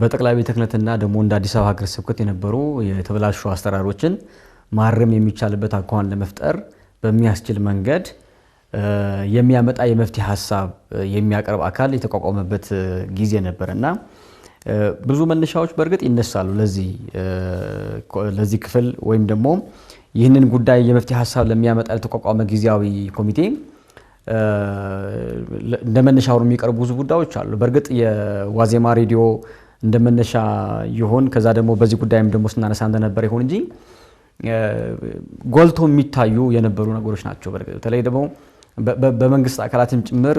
በጠቅላይ ቤተ ክህነትና ደግሞ እንደ አዲስ አበባ ሀገረ ስብከት የነበሩ የተበላሹ አሰራሮችን ማረም የሚቻልበት አኳኋን ለመፍጠር በሚያስችል መንገድ የሚያመጣ የመፍትሄ ሀሳብ የሚያቀርብ አካል የተቋቋመበት ጊዜ ነበርና ብዙ መነሻዎች በእርግጥ ይነሳሉ ለዚህ ክፍል ወይም ደግሞ ይህንን ጉዳይ የመፍትሄ ሀሳብ ለሚያመጣ የተቋቋመ ጊዜያዊ ኮሚቴ እንደመነሻ ሆኖ የሚቀርቡ ብዙ ጉዳዮች አሉ። በእርግጥ የዋዜማ ሬዲዮ እንደመነሻ ይሆን ከዛ ደግሞ በዚህ ጉዳይም ደግሞ ስናነሳ እንደነበር ይሁን እንጂ ጎልቶ የሚታዩ የነበሩ ነገሮች ናቸው። በተለይ ደግሞ በመንግስት አካላትም ጭምር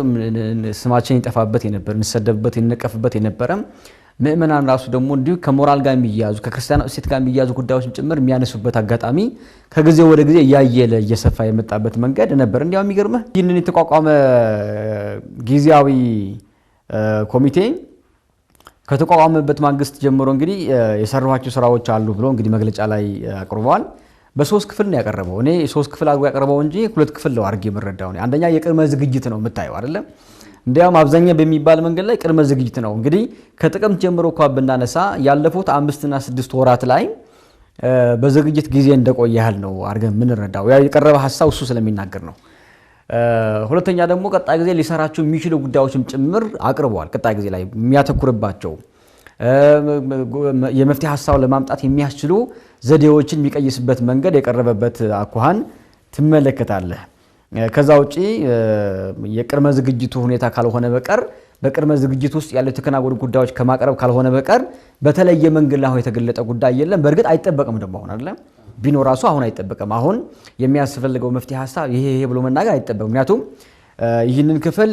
ስማችን ይጠፋበት የነበር እንሰደብበት ይነቀፍበት የነበረ ምእመናን ራሱ ደግሞ እንዲሁ ከሞራል ጋር የሚያዙ ከክርስቲያናዊ እሴት ጋር የሚያዙ ጉዳዮችን ጭምር የሚያነሱበት አጋጣሚ ከጊዜ ወደ ጊዜ እያየለ እየሰፋ የመጣበት መንገድ ነበር። እንዲያው የሚገርምህ ይህንን የተቋቋመ ጊዜያዊ ኮሚቴ ከተቋቋመበት ማግስት ጀምሮ እንግዲህ የሰራኋቸው ስራዎች አሉ ብሎ እንግዲህ መግለጫ ላይ አቅርበዋል። በ3 ክፍል ነው ያቀረበው። እኔ 3 ክፍል አድርጎ ያቀረበው እንጂ 2 ክፍል ነው አድርጌ የምረዳው። አንደኛ የቅድመ ዝግጅት ነው የምታየው አይደለም። እንዲያውም አብዛኛው በሚባል መንገድ ላይ ቅድመ ዝግጅት ነው። እንግዲህ ከጥቅምት ጀምሮ እንኳን ብናነሳ ያለፉት 5 እና 6 ወራት ላይ በዝግጅት ጊዜ እንደቆየ ያህል ነው አድርገን የምንረዳው። ያ የቀረበ ሀሳብ እሱ ስለሚናገር ነው። ሁለተኛ ደግሞ ቀጣይ ጊዜ ሊሰራቸው የሚችሉ ጉዳዮችም ጭምር አቅርበዋል። ቀጣይ ጊዜ ላይ የሚያተኩርባቸው የመፍትሄ ሀሳብ ለማምጣት የሚያስችሉ ዘዴዎችን የሚቀይስበት መንገድ የቀረበበት አኳኋን ትመለከታለህ። ከዛ ውጪ የቅድመ ዝግጅቱ ሁኔታ ካልሆነ በቀር በቅድመ ዝግጅት ውስጥ ያለው የተከናወኑ ጉዳዮች ከማቅረብ ካልሆነ በቀር በተለየ መንገድ ላይ የተገለጠ ጉዳይ የለም። በእርግጥ አይጠበቅም ደግሞ አሁን አይደለም ቢኖር ራሱ አሁን አይጠበቅም። አሁን የሚያስፈልገው መፍትሄ ሀሳብ ይሄ ብሎ መናገር አይጠበቅም። ምክንያቱም ይህንን ክፍል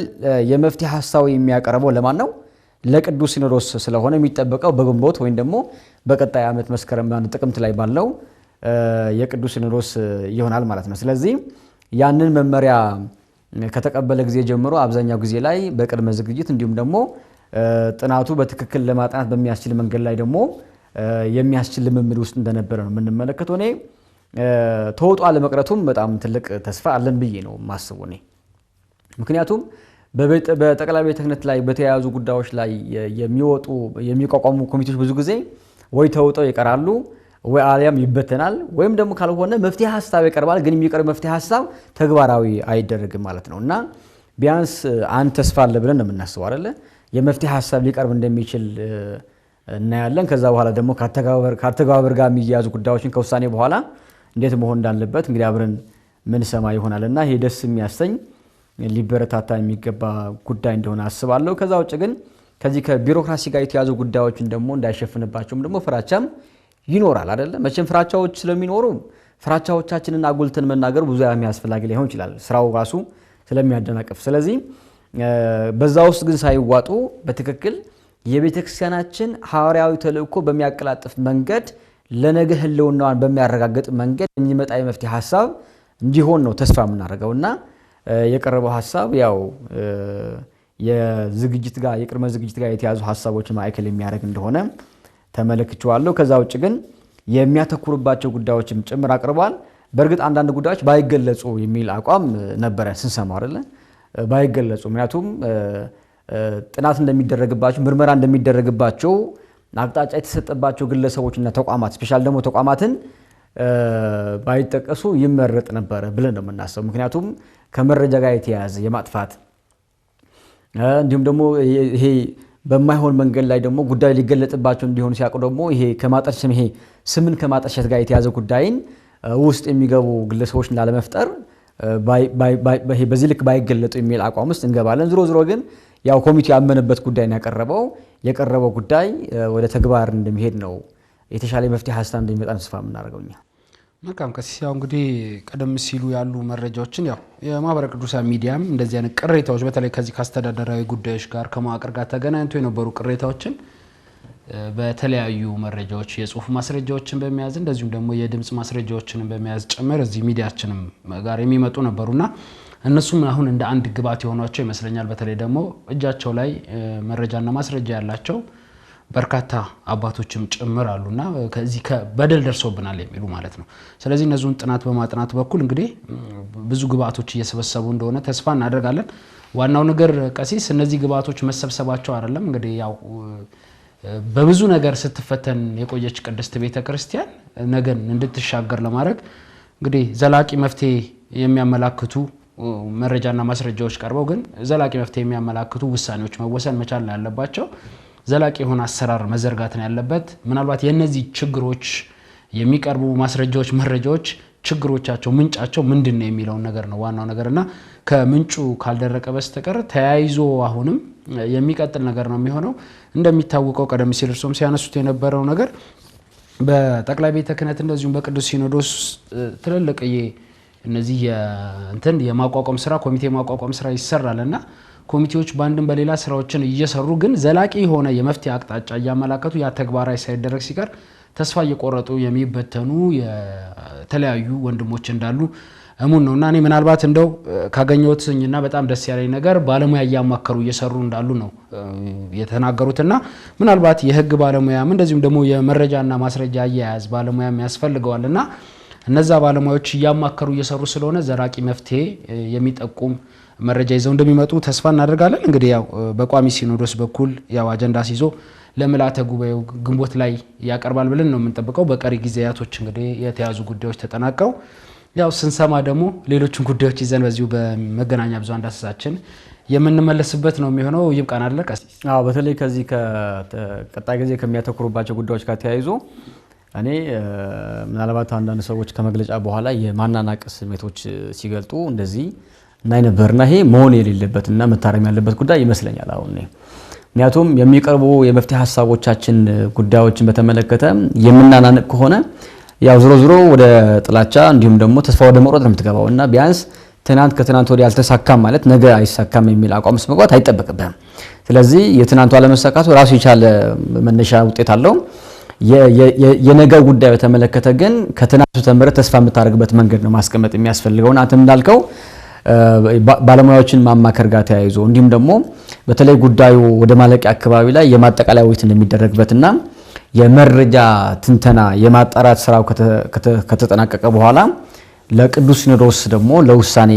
የመፍትሄ ሀሳብ የሚያቀርበው ለማን ነው? ለቅዱስ ሲኖዶስ ስለሆነ የሚጠበቀው በግንቦት ወይም ደግሞ በቀጣይ ዓመት መስከረም ጥቅምት ላይ ባለው የቅዱስ ሲኖዶስ ይሆናል ማለት ነው። ስለዚህ ያንን መመሪያ ከተቀበለ ጊዜ ጀምሮ አብዛኛው ጊዜ ላይ በቅድመ ዝግጅት እንዲሁም ደግሞ ጥናቱ በትክክል ለማጥናት በሚያስችል መንገድ ላይ ደግሞ የሚያስችል ልምምድ ውስጥ እንደነበረ ነው የምንመለከተው። እኔ ተወጧ ለመቅረቱም በጣም ትልቅ ተስፋ አለን ብዬ ነው ማስቡ እኔ። ምክንያቱም በጠቅላይ ቤተ ክህነት ላይ በተያያዙ ጉዳዮች ላይ የሚቋቋሙ ኮሚቴዎች ብዙ ጊዜ ወይ ተውጠው ይቀራሉ ወይ አሊያም ይበተናል፣ ወይም ደግሞ ካልሆነ መፍትሄ ሀሳብ ይቀርባል፣ ግን የሚቀርብ መፍትሄ ሀሳብ ተግባራዊ አይደረግም ማለት ነው። እና ቢያንስ አንድ ተስፋ አለ ብለን ነው የምናስበው አይደለ? የመፍትሄ ሀሳብ ሊቀርብ እንደሚችል እናያለን። ከዛ በኋላ ደግሞ ከአተገባበር ጋር የሚያያዙ ጉዳዮችን ከውሳኔ በኋላ እንዴት መሆን እንዳለበት እንግዲህ አብረን ምን ሰማ ይሆናል እና ይሄ ደስ የሚያሰኝ ሊበረታታ የሚገባ ጉዳይ እንደሆነ አስባለሁ። ከዛ ውጭ ግን ከዚህ ከቢሮክራሲ ጋር የተያዙ ጉዳዮችን ደግሞ እንዳይሸፍንባቸውም ደግሞ ፍራቻም ይኖራል አይደለ? መቼም ፍራቻዎች ስለሚኖሩ ፍራቻዎቻችንን አጉልተን መናገር ብዙ የሚያስፈልግ ሊሆን ይችላል፣ ስራው ራሱ ስለሚያደናቅፍ። ስለዚህ በዛ ውስጥ ግን ሳይዋጡ በትክክል የቤተክርስቲያናችን ሐዋርያዊ ተልእኮ በሚያቀላጥፍ መንገድ ለነገ ህልውናዋን በሚያረጋግጥ መንገድ የሚመጣ የመፍትሄ ሀሳብ እንዲሆን ነው ተስፋ የምናደርገውና የቀረበው ሀሳብ ያው የቅድመ ዝግጅት ጋር የተያዙ ሀሳቦችን ማዕከል የሚያደርግ እንደሆነ ተመለክቼዋለሁ። ከዛ ውጭ ግን የሚያተኩርባቸው ጉዳዮችም ጭምር አቅርቧል። በእርግጥ አንዳንድ ጉዳዮች ባይገለጹ የሚል አቋም ነበረ ስንሰማ አይደለ? ባይገለጹ ምክንያቱም ጥናት እንደሚደረግባቸው ምርመራ እንደሚደረግባቸው አቅጣጫ የተሰጠባቸው ግለሰቦችና ተቋማት ስፔሻል ደግሞ ተቋማትን ባይጠቀሱ ይመረጥ ነበረ ብለን ነው የምናስበው። ምክንያቱም ከመረጃ ጋር የተያያዘ የማጥፋት እንዲሁም ደግሞ ይሄ በማይሆን መንገድ ላይ ደግሞ ጉዳይ ሊገለጥባቸው እንዲሆኑ ሲያውቁ ደግሞ ይሄ ከማጠርሸት ይሄ ስምን ከማጠርሸት ጋር የተያዘ ጉዳይን ውስጥ የሚገቡ ግለሰቦችን ላለመፍጠር በዚህ ልክ ባይገለጡ የሚል አቋም ውስጥ እንገባለን። ዝሮ ግን ያው ኮሚቴው ያመነበት ጉዳይ ነው የቀረበው ጉዳይ ወደ ተግባር እንደሚሄድ ነው የተሻለ መፍትሄ ሀሳብ እንደሚመጣ ተስፋ የምናደርገው እኛ። መልካም ቀሲስ፣ ያው እንግዲህ ቀደም ሲሉ ያሉ መረጃዎችን ያው የማህበረ ቅዱሳን ሚዲያም እንደዚህ አይነት ቅሬታዎች በተለይ ከዚህ ከአስተዳደራዊ ጉዳዮች ጋር ከመዋቅር ጋር ተገናኝቶ የነበሩ ቅሬታዎችን በተለያዩ መረጃዎች የጽሁፍ ማስረጃዎችን በመያዝ እንደዚሁም ደግሞ የድምጽ ማስረጃዎችን በመያዝ ጭምር እዚህ ሚዲያችንም ጋር የሚመጡ ነበሩና እነሱም አሁን እንደ አንድ ግብዓት የሆኗቸው ይመስለኛል። በተለይ ደግሞ እጃቸው ላይ መረጃና ማስረጃ ያላቸው በርካታ አባቶችም ጭምር አሉና ከዚህ በደል ደርሶብናል የሚሉ ማለት ነው። ስለዚህ እነዚህን ጥናት በማጥናት በኩል እንግዲህ ብዙ ግብዓቶች እየሰበሰቡ እንደሆነ ተስፋ እናደርጋለን። ዋናው ነገር ቀሲስ እነዚህ ግብዓቶች መሰብሰባቸው አይደለም እንግዲህ ያው በብዙ ነገር ስትፈተን የቆየች ቅድስት ቤተክርስቲያን ነገን እንድትሻገር ለማድረግ እንግዲህ ዘላቂ መፍትሄ የሚያመላክቱ መረጃና ማስረጃዎች ቀርበው ግን ዘላቂ መፍትሄ የሚያመላክቱ ውሳኔዎች መወሰን መቻል ነው ያለባቸው። ዘላቂ የሆነ አሰራር መዘርጋት ነው ያለበት። ምናልባት የነዚህ ችግሮች የሚቀርቡ ማስረጃዎች መረጃዎች ችግሮቻቸው ምንጫቸው ምንድነው የሚለውን ነገር ነው ዋናው ነገርና ከምንጩ ካልደረቀ በስተቀር ተያይዞ አሁንም የሚቀጥል ነገር ነው የሚሆነው። እንደሚታወቀው ቀደም ሲል እርሶም ሲያነሱት የነበረው ነገር በጠቅላይ ቤተ ክህነት እንደዚሁም በቅዱስ ሲኖዶስ ትልልቅ እነዚህ የማቋቋም ስራ ኮሚቴ ማቋቋም ስራ ይሰራልና ኮሚቴዎች ባንድም በሌላ ስራዎችን እየሰሩ ግን ዘላቂ የሆነ የመፍትሄ አቅጣጫ እያመላከቱ ያ ተግባራዊ ሳይደረግ ሲቀር ተስፋ እየቆረጡ የሚበተኑ የተለያዩ ወንድሞች እንዳሉ እሙን ነውና እኔ ምናልባት እንደው ካገኘሁትና በጣም ደስ ያለኝ ነገር ባለሙያ እያማከሩ እየሰሩ እንዳሉ ነው የተናገሩትና ምናልባት የህግ ባለሙያም እንደዚሁም ደግሞ የመረጃና ማስረጃ አያያዝ ባለሙያም ያስፈልገዋልና እነዛ ባለሙያዎች እያማከሩ እየሰሩ ስለሆነ ዘላቂ መፍትሄ የሚጠቁም መረጃ ይዘው እንደሚመጡ ተስፋ እናደርጋለን። እንግዲህ ያው በቋሚ ሲኖዶስ በኩል ያው አጀንዳ ሲዞ ለምልዓተ ጉባኤው ግንቦት ላይ ያቀርባል ብለን ነው የምንጠብቀው። በቀሪ ጊዜያቶች እንግዲህ የተያዙ ጉዳዮች ተጠናቀው ያው ስንሰማ ደግሞ ሌሎችን ጉዳዮች ይዘን በዚሁ በመገናኛ ብዙሃን ዳሰሳችን የምንመለስበት ነው የሚሆነው። ይብቃን አይደል ቀሲስ? አዎ፣ በተለይ ከዚህ ከቀጣይ ጊዜ ከሚያተኩሩባቸው ጉዳዮች ጋር ተያይዞ እኔ ምናልባት አንዳንድ ሰዎች ከመግለጫ በኋላ የማናናቅ ስሜቶች ሲገልጡ እንደዚህ እናይ ነበርና ይሄ መሆን የሌለበትና መታረም ያለበት ጉዳይ ይመስለኛል አሁን ነው። ምክንያቱም የሚቀርቡ የመፍትሄ ሀሳቦቻችን ጉዳዮችን በተመለከተ የምናናንቅ ከሆነ ያው ዞሮ ዞሮ ወደ ጥላቻ እንዲሁም ደግሞ ተስፋ ወደ መቁረጥ ነው የምትገባውና ቢያንስ ትናንት ከትናንት ወዲያ ያልተሳካም ማለት ነገ አይሳካም የሚል አቋም ውስጥ መግባት አይጠበቅብህም። ስለዚህ የትናንቱ አለመሳካቱ ራሱ የቻለ መነሻ ውጤት አለው። የነገው ጉዳይ በተመለከተ ግን ከትናንቱ ተምረህ ተስፋ የምታደርግበት መንገድ ነው ማስቀመጥ የሚያስፈልገውና አንተም እንዳልከው ባለሙያዎችን ማማከር ጋር ተያይዞ እንዲሁም ደግሞ በተለይ ጉዳዩ ወደ ማለቂያ አካባቢ ላይ የማጠቃለያ ውይይት እንደሚደረግበትና የመረጃ ትንተና የማጣራት ስራው ከተጠናቀቀ በኋላ ለቅዱስ ሲኖዶስ ደግሞ ለውሳኔ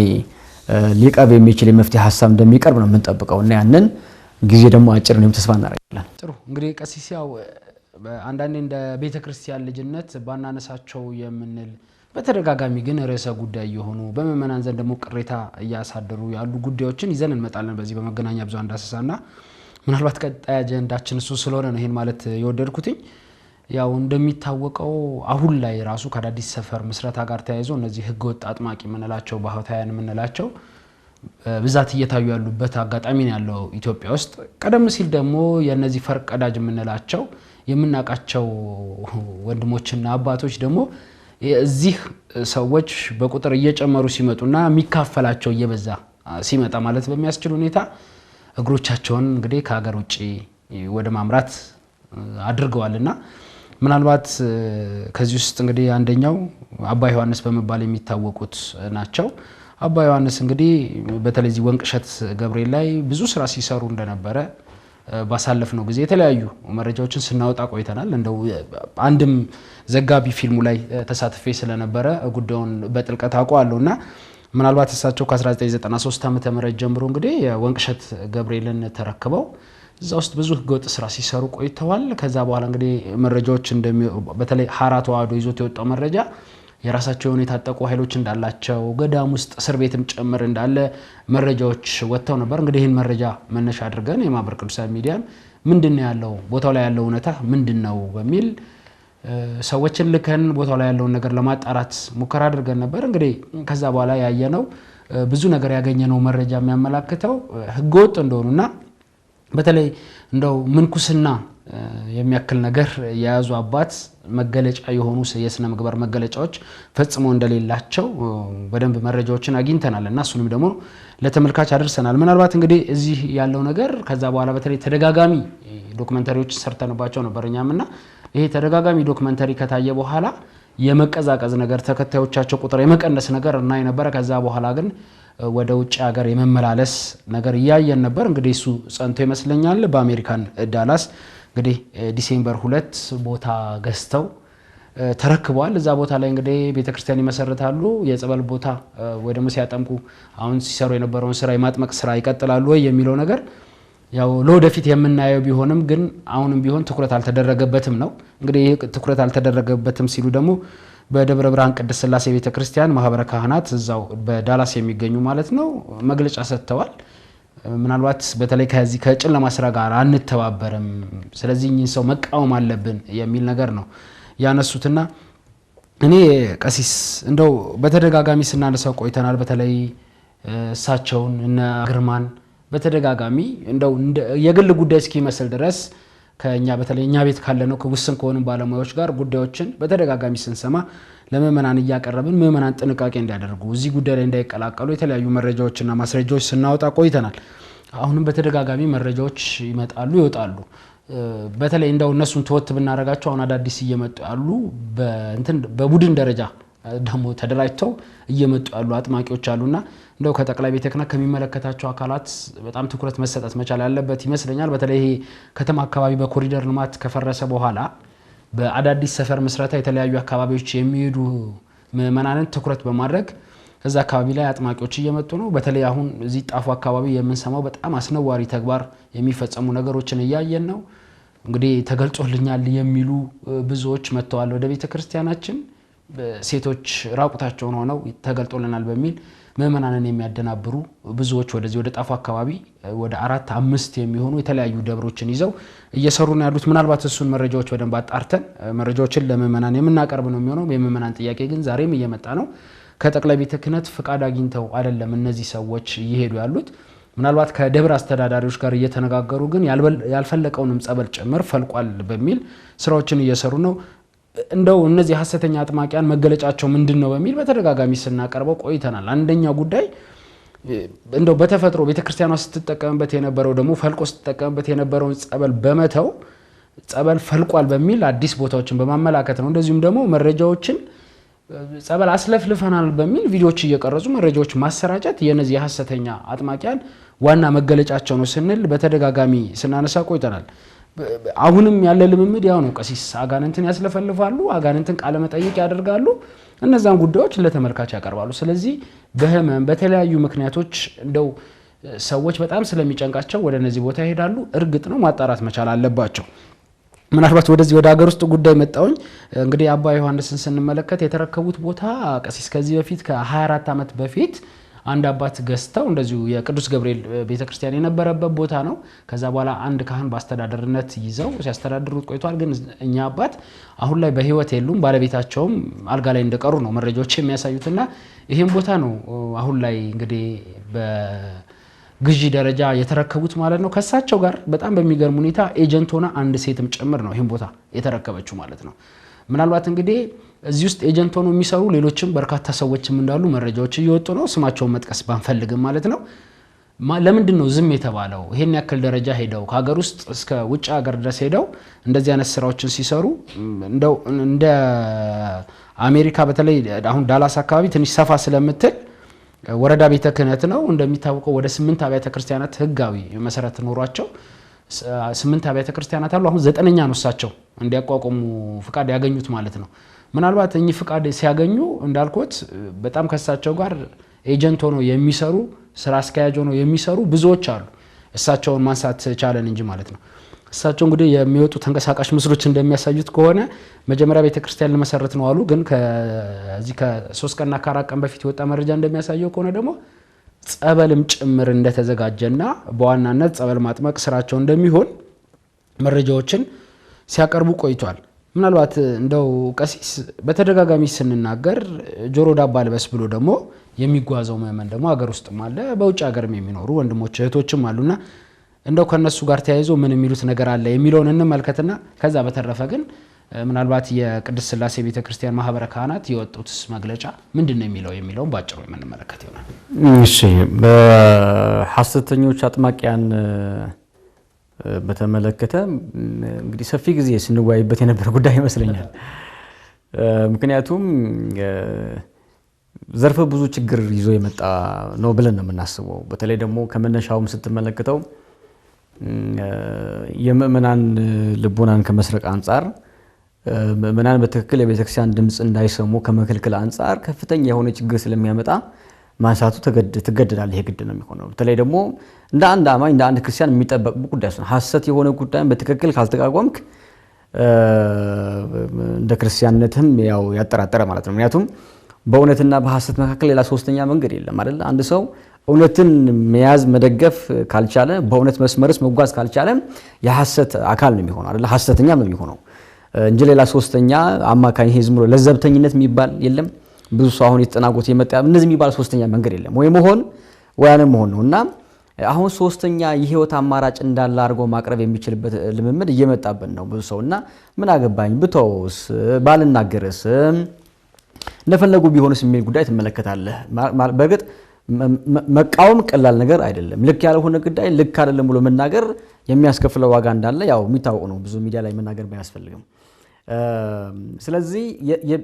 ሊቀርብ የሚችል የመፍትሄ ሀሳብ እንደሚቀርብ ነው የምንጠብቀውና ያንን ጊዜ ደግሞ አጭር ነው ተስፋ እናደርጋለን። ጥሩ እንግዲህ ቀሲስ ያው አንዳንዴ እንደ ቤተክርስቲያን ልጅነት ባናነሳቸው የምንል በተደጋጋሚ ግን ርዕሰ ጉዳይ የሆኑ በመመናን ዘንድ ደግሞ ቅሬታ እያሳደሩ ያሉ ጉዳዮችን ይዘን እንመጣለን በዚህ በመገናኛ ብዙሃን ዳሰሳና ምናልባት ቀጣይ አጀንዳችን እሱ ስለሆነ ነው ይሄን ማለት የወደድኩትኝ። ያው እንደሚታወቀው አሁን ላይ ራሱ ከአዳዲስ ሰፈር ምስረታ ጋር ተያይዞ እነዚህ ህገወጥ አጥማቂ የምንላቸው ባህታውያን የምንላቸው ብዛት እየታዩ ያሉበት አጋጣሚ ነው ያለው ኢትዮጵያ ውስጥ። ቀደም ሲል ደግሞ የነዚህ ፈርቀዳጅ የምንላቸው የምናቃቸው ወንድሞችና አባቶች ደግሞ እዚህ ሰዎች በቁጥር እየጨመሩ ሲመጡና የሚካፈላቸው እየበዛ ሲመጣ ማለት በሚያስችል ሁኔታ እግሮቻቸውን እንግዲህ ከሀገር ውጪ ወደ ማምራት አድርገዋልና ምናልባት ከዚህ ውስጥ እንግዲህ አንደኛው አባ ዮሐንስ በመባል የሚታወቁት ናቸው። አባ ዮሐንስ እንግዲህ በተለይ ወንቅሸት ገብርኤል ላይ ብዙ ስራ ሲሰሩ እንደነበረ ባሳለፍነው ጊዜ የተለያዩ መረጃዎችን ስናወጣ ቆይተናል። እንደው አንድም ዘጋቢ ፊልሙ ላይ ተሳትፌ ስለነበረ ጉዳዩን በጥልቀት አውቀዋለሁና ምናልባት እሳቸው ከ1993 ዓመተ ምህረት ጀምሮ እንግዲህ የወንቅሸት ገብርኤልን ተረክበው እዛ ውስጥ ብዙ ህገወጥ ስራ ሲሰሩ ቆይተዋል። ከዛ በኋላ እንግዲህ መረጃዎች በተለይ ሐራ ተዋህዶ ይዞት የወጣው መረጃ የራሳቸውን የታጠቁ ኃይሎች እንዳላቸው ገዳም ውስጥ እስር ቤትም ጭምር እንዳለ መረጃዎች ወጥተው ነበር። እንግዲህ ይህን መረጃ መነሻ አድርገን የማህበረ ቅዱሳን ሚዲያም ምንድነው ያለው ቦታው ላይ ያለው እውነታ ምንድነው በሚል ሰዎችን ልከን ቦታው ላይ ያለውን ነገር ለማጣራት ሙከራ አድርገን ነበር። እንግዲህ ከዛ በኋላ ያየነው ብዙ ነገር ያገኘነው መረጃ የሚያመላክተው ህገወጥ እንደሆኑና በተለይ እንደው ምንኩስና የሚያክል ነገር የያዙ አባት መገለጫ የሆኑ የስነ ምግባር መገለጫዎች ፈጽሞ እንደሌላቸው በደንብ መረጃዎችን አግኝተናልና እሱንም ደግሞ ለተመልካች አድርሰናል። ምናልባት እንግዲህ እዚህ ያለው ነገር ከዛ በኋላ በተለይ ተደጋጋሚ ዶክመንተሪዎች ሰርተንባቸው ነበርኛምና ይሄ ተደጋጋሚ ዶክመንተሪ ከታየ በኋላ የመቀዛቀዝ ነገር ተከታዮቻቸው ቁጥር የመቀነስ ነገር እና የነበረ ከዛ በኋላ ግን ወደ ውጭ ሀገር የመመላለስ ነገር ያያየን ነበር። እንግዲህ እሱ ጸንቶ ይመስለኛል በአሜሪካን ዳላስ እንግዲህ ዲሴምበር 2 ቦታ ገዝተው ተረክበዋል። እዛ ቦታ ላይ እንግዲህ ቤተክርስቲያን ይመሰርታሉ። የጸበል ቦታ ወይ ደግሞ ሲያጠምቁ አሁን ሲሰሩ የነበረውን ስራ የማጥመቅ ስራ ይቀጥላሉ ወይ የሚለው ነገር ያው ለወደፊት የምናየው ቢሆንም ግን አሁንም ቢሆን ትኩረት አልተደረገበትም ነው። እንግዲህ ትኩረት አልተደረገበትም ሲሉ ደግሞ በደብረ ብርሃን ቅድስት ሥላሴ ቤተክርስቲያን ማህበረ ካህናት እዛው በዳላስ የሚገኙ ማለት ነው መግለጫ ሰጥተዋል። ምናልባት በተለይ ከዚህ ከጨለማ ስራ ጋር አንተባበርም፣ ስለዚህ እኚህን ሰው መቃወም አለብን የሚል ነገር ነው ያነሱትና እኔ ቀሲስ እንደው በተደጋጋሚ ስናነሳው ቆይተናል። በተለይ እሳቸውን እነ ግርማን በተደጋጋሚ እንደው የግል ጉዳይ እስኪመስል ድረስ ከኛ በተለይ እኛ ቤት ካለነው ከውስን ከሆኑ ባለሙያዎች ጋር ጉዳዮችን በተደጋጋሚ ስንሰማ ለምእመናን እያቀረብን ምእመናን ጥንቃቄ እንዲያደርጉ እዚህ ጉዳይ ላይ እንዳይቀላቀሉ የተለያዩ መረጃዎችና ማስረጃዎች ስናወጣ ቆይተናል። አሁንም በተደጋጋሚ መረጃዎች ይመጣሉ ይወጣሉ። በተለይ እንደው እነሱን ተወት ብናረጋቸው አሁን አዳዲስ እየመጡ ያሉ በቡድን ደረጃ ደግሞ ተደራጅተው እየመጡ ያሉ አጥማቂዎች አሉና እንደው ከጠቅላይ ቤተ ክህነት ከሚመለከታቸው አካላት በጣም ትኩረት መሰጠት መቻል ያለበት ይመስለኛል። በተለይ ከተማ አካባቢ በኮሪደር ልማት ከፈረሰ በኋላ በአዳዲስ ሰፈር መስራታ የተለያዩ አካባቢዎች የሚሄዱ ምእመናንን ትኩረት በማድረግ እዛ አካባቢ ላይ አጥማቂዎች እየመጡ ነው። በተለይ አሁን እዚህ ጣፉ አካባቢ የምንሰማው በጣም አስነዋሪ ተግባር የሚፈጸሙ ነገሮችን እያየን ነው። እንግዲህ ተገልጾልኛል የሚሉ ብዙዎች መጥተዋል ወደ ቤተ ክርስቲያናችን። ሴቶች ራቁታቸውን ሆነው ተገልጦልናል በሚል ምእመናንን የሚያደናብሩ ብዙዎች ወደዚህ ወደ ጣፉ አካባቢ ወደ 4-5 የሚሆኑ የተለያዩ ደብሮችን ይዘው እየሰሩ ነው ያሉት። ምናልባት እሱን መረጃዎች በደንብ አጣርተን መረጃዎችን ለምእመናን የምናቀርብ ነው የሚሆነው። የምእመናን ጥያቄ ግን ዛሬም እየመጣ ነው። ከጠቅላይ ቤተ ክህነት ፍቃድ አግኝተው አይደለም እነዚህ ሰዎች እየሄዱ ያሉት። ምናልባት ከደብር አስተዳዳሪዎች ጋር እየተነጋገሩ ግን ያልፈለቀውንም ጸበል ጭምር ፈልቋል በሚል ስራዎችን እየሰሩ ነው። እንደው እነዚህ ሐሰተኛ አጥማቂያን መገለጫቸው ምንድነው በሚል በተደጋጋሚ ስናቀርበው ቆይተናል። አንደኛው ጉዳይ እንደው በተፈጥሮ ቤተክርስቲያኗ ስትጠቀምበት የነበረው ደግሞ ፈልቆ ስትጠቀምበት የነበረውን ጸበል በመተው ጸበል ፈልቋል በሚል አዲስ ቦታዎችን በማመላከት ነው። እንደዚሁም ደግሞ መረጃዎችን ጸበል አስለፍልፈናል በሚል ቪዲዮዎች እየቀረጹ መረጃዎች ማሰራጨት የነዚህ ሐሰተኛ አጥማቂያን ዋና መገለጫቸው ነው ስንል በተደጋጋሚ ስናነሳ ቆይተናል። አሁንም ያለ ልምምድ ያው ነው። ቀሲስ አጋንንትን ያስለፈልፋሉ፣ አጋንንትን ቃለ መጠይቅ ያደርጋሉ፣ እነዛን ጉዳዮች ለተመልካች ያቀርባሉ። ስለዚህ በህመም በተለያዩ ምክንያቶች እንደው ሰዎች በጣም ስለሚጨንቃቸው ወደ እነዚህ ቦታ ይሄዳሉ። እርግጥ ነው ማጣራት መቻል አለባቸው። ምናልባት ወደዚህ ወደ ሀገር ውስጥ ጉዳይ መጣውኝ እንግዲህ አባ ዮሐንስን ስንመለከት የተረከቡት ቦታ ቀሲስ ከዚህ በፊት ከ24 ዓመት በፊት አንድ አባት ገዝተው እንደዚሁ የቅዱስ ገብርኤል ቤተክርስቲያን የነበረበት ቦታ ነው። ከዛ በኋላ አንድ ካህን በአስተዳደርነት ይዘው ሲያስተዳድሩት ቆይቷል። ግን እኛ አባት አሁን ላይ በህይወት የሉም። ባለቤታቸውም አልጋ ላይ እንደቀሩ ነው መረጃዎች የሚያሳዩትና ይሄን ቦታ ነው አሁን ላይ እንግዲህ በግዢ ደረጃ የተረከቡት ማለት ነው። ከሳቸው ጋር በጣም በሚገርም ሁኔታ ኤጀንት ሆና አንድ ሴትም ጭምር ነው ይሄን ቦታ የተረከበችው ማለት ነው። ምናልባት እንግዲህ እዚህ ውስጥ ኤጀንት ሆኖ የሚሰሩ ሌሎችም በርካታ ሰዎችም እንዳሉ መረጃዎች እየወጡ ነው። ስማቸውን መጥቀስ ባንፈልግም ማለት ነው። ለምንድን ነው ዝም የተባለው? ይሄን ያክል ደረጃ ሄደው ከሀገር ውስጥ እስከ ውጭ ሀገር ድረስ ሄደው እንደዚህ አይነት ስራዎችን ሲሰሩ እንደው እንደ አሜሪካ በተለይ አሁን ዳላስ አካባቢ ትንሽ ሰፋ ስለምትል ወረዳ ቤተ ክህነት ነው እንደሚታወቀው ወደ 8 አብያተ ክርስቲያናት ህጋዊ መሰረት ኖሯቸው 8 አብያተ ክርስቲያናት አሉ። አሁን 9ኛ ነው እሳቸው እንዲያቋቁሙ ፍቃድ ያገኙት ማለት ነው። ምናልባት እኚህ ፍቃድ ሲያገኙ እንዳልኩት በጣም ከሳቸው ጋር ኤጀንት ሆኖ የሚሰሩ ስራ አስኪያጅ ሆኖ የሚሰሩ ብዙዎች አሉ። እሳቸውን ማንሳት ቻለን እንጂ ማለት ነው። እሳቸው እንግዲህ የሚወጡ ተንቀሳቃሽ ምስሎች እንደሚያሳዩት ከሆነ መጀመሪያ ቤተክርስቲያን ለመሰረት ነው አሉ። ግን ከዚህ ከ3 ቀንና ከ4 ቀን በፊት የወጣ መረጃ እንደሚያሳየው ከሆነ ደግሞ ጸበልም ጭምር እንደተዘጋጀና በዋናነት ጸበል ማጥመቅ ስራቸው እንደሚሆን መረጃዎችን ሲያቀርቡ ቆይቷል። ምናልባት እንደው ቀሲስ በተደጋጋሚ ስንናገር ጆሮ ዳባ ልበስ ብሎ ደግሞ የሚጓዘው ምእመን ደግሞ ሀገር ውስጥም አለ፣ በውጭ ሀገርም የሚኖሩ ወንድሞች እህቶችም አሉና እንደው ከነሱ ጋር ተያይዞ ምን የሚሉት ነገር አለ የሚለውን እንመልከትና ከዛ በተረፈ ግን ምናልባት የቅድስት ሥላሴ ቤተክርስቲያን ማህበረ ካህናት የወጡትስ መግለጫ ምንድነው የሚለውን ባጭሩ የምንመለከት ይሆናል። እሺ፣ በሐሰተኞች አጥማቂያን በተመለከተ እንግዲህ ሰፊ ጊዜ ስንወያይበት የነበረ ጉዳይ ይመስለኛል። ምክንያቱም ዘርፈ ብዙ ችግር ይዞ የመጣ ነው ብለን ነው የምናስበው። በተለይ ደግሞ ከመነሻውም ስትመለከተው የምእመናን ልቦናን ከመስረቅ አንጻር ምእመናን በትክክል የቤተክርስቲያን ድምፅ እንዳይሰሙ ከመከልከል አንጻር ከፍተኛ የሆነ ችግር ስለሚያመጣ ማንሳቱ ትገደዳለህ። ይሄ ግድ ነው የሚሆነው። በተለይ ደግሞ እንደ አንድ አማኝ እንደ አንድ ክርስቲያን የሚጠበቅ ጉዳይ ነው። ሐሰት የሆነ ጉዳይን በትክክል ካልተቃወምክ እንደ ክርስቲያንነትም ያው ያጠራጠረ ማለት ነው። ምክንያቱም በእውነትና በሐሰት መካከል ሌላ ሶስተኛ መንገድ የለም አይደል? አንድ ሰው እውነትን መያዝ መደገፍ ካልቻለ በእውነት መስመርስ መጓዝ ካልቻለ የሐሰት አካል ነው የሚሆነው አይደል? ሐሰተኛም ነው የሚሆነው እንጂ ሌላ ሶስተኛ አማካኝ ዝም ብሎ ለዘብተኝነት የሚባል የለም። ብዙ ሰው አሁን የተጠናቆት የመጣ እነዚህ የሚባል ሶስተኛ መንገድ የለም። ወይ መሆን ወይ አለመሆን ነውና አሁን ሶስተኛ የህይወት አማራጭ እንዳለ አድርጎ ማቅረብ የሚችልበት ልምምድ እየመጣብን ነው ብዙ ሰውና ምን አገባኝ ብተውስ ባልናገርስ እንደፈለጉ ቢሆንስ የሚል ጉዳይ ትመለከታለህ። በእርግጥ መቃወም ቀላል ነገር አይደለም። ልክ ያልሆነ ጉዳይ ልክ አይደለም ብሎ መናገር የሚያስከፍለው ዋጋ እንዳለ ያው የሚታወቅ ነው። ብዙ ሚዲያ ላይ መናገር ባያስፈልግም ስለዚህ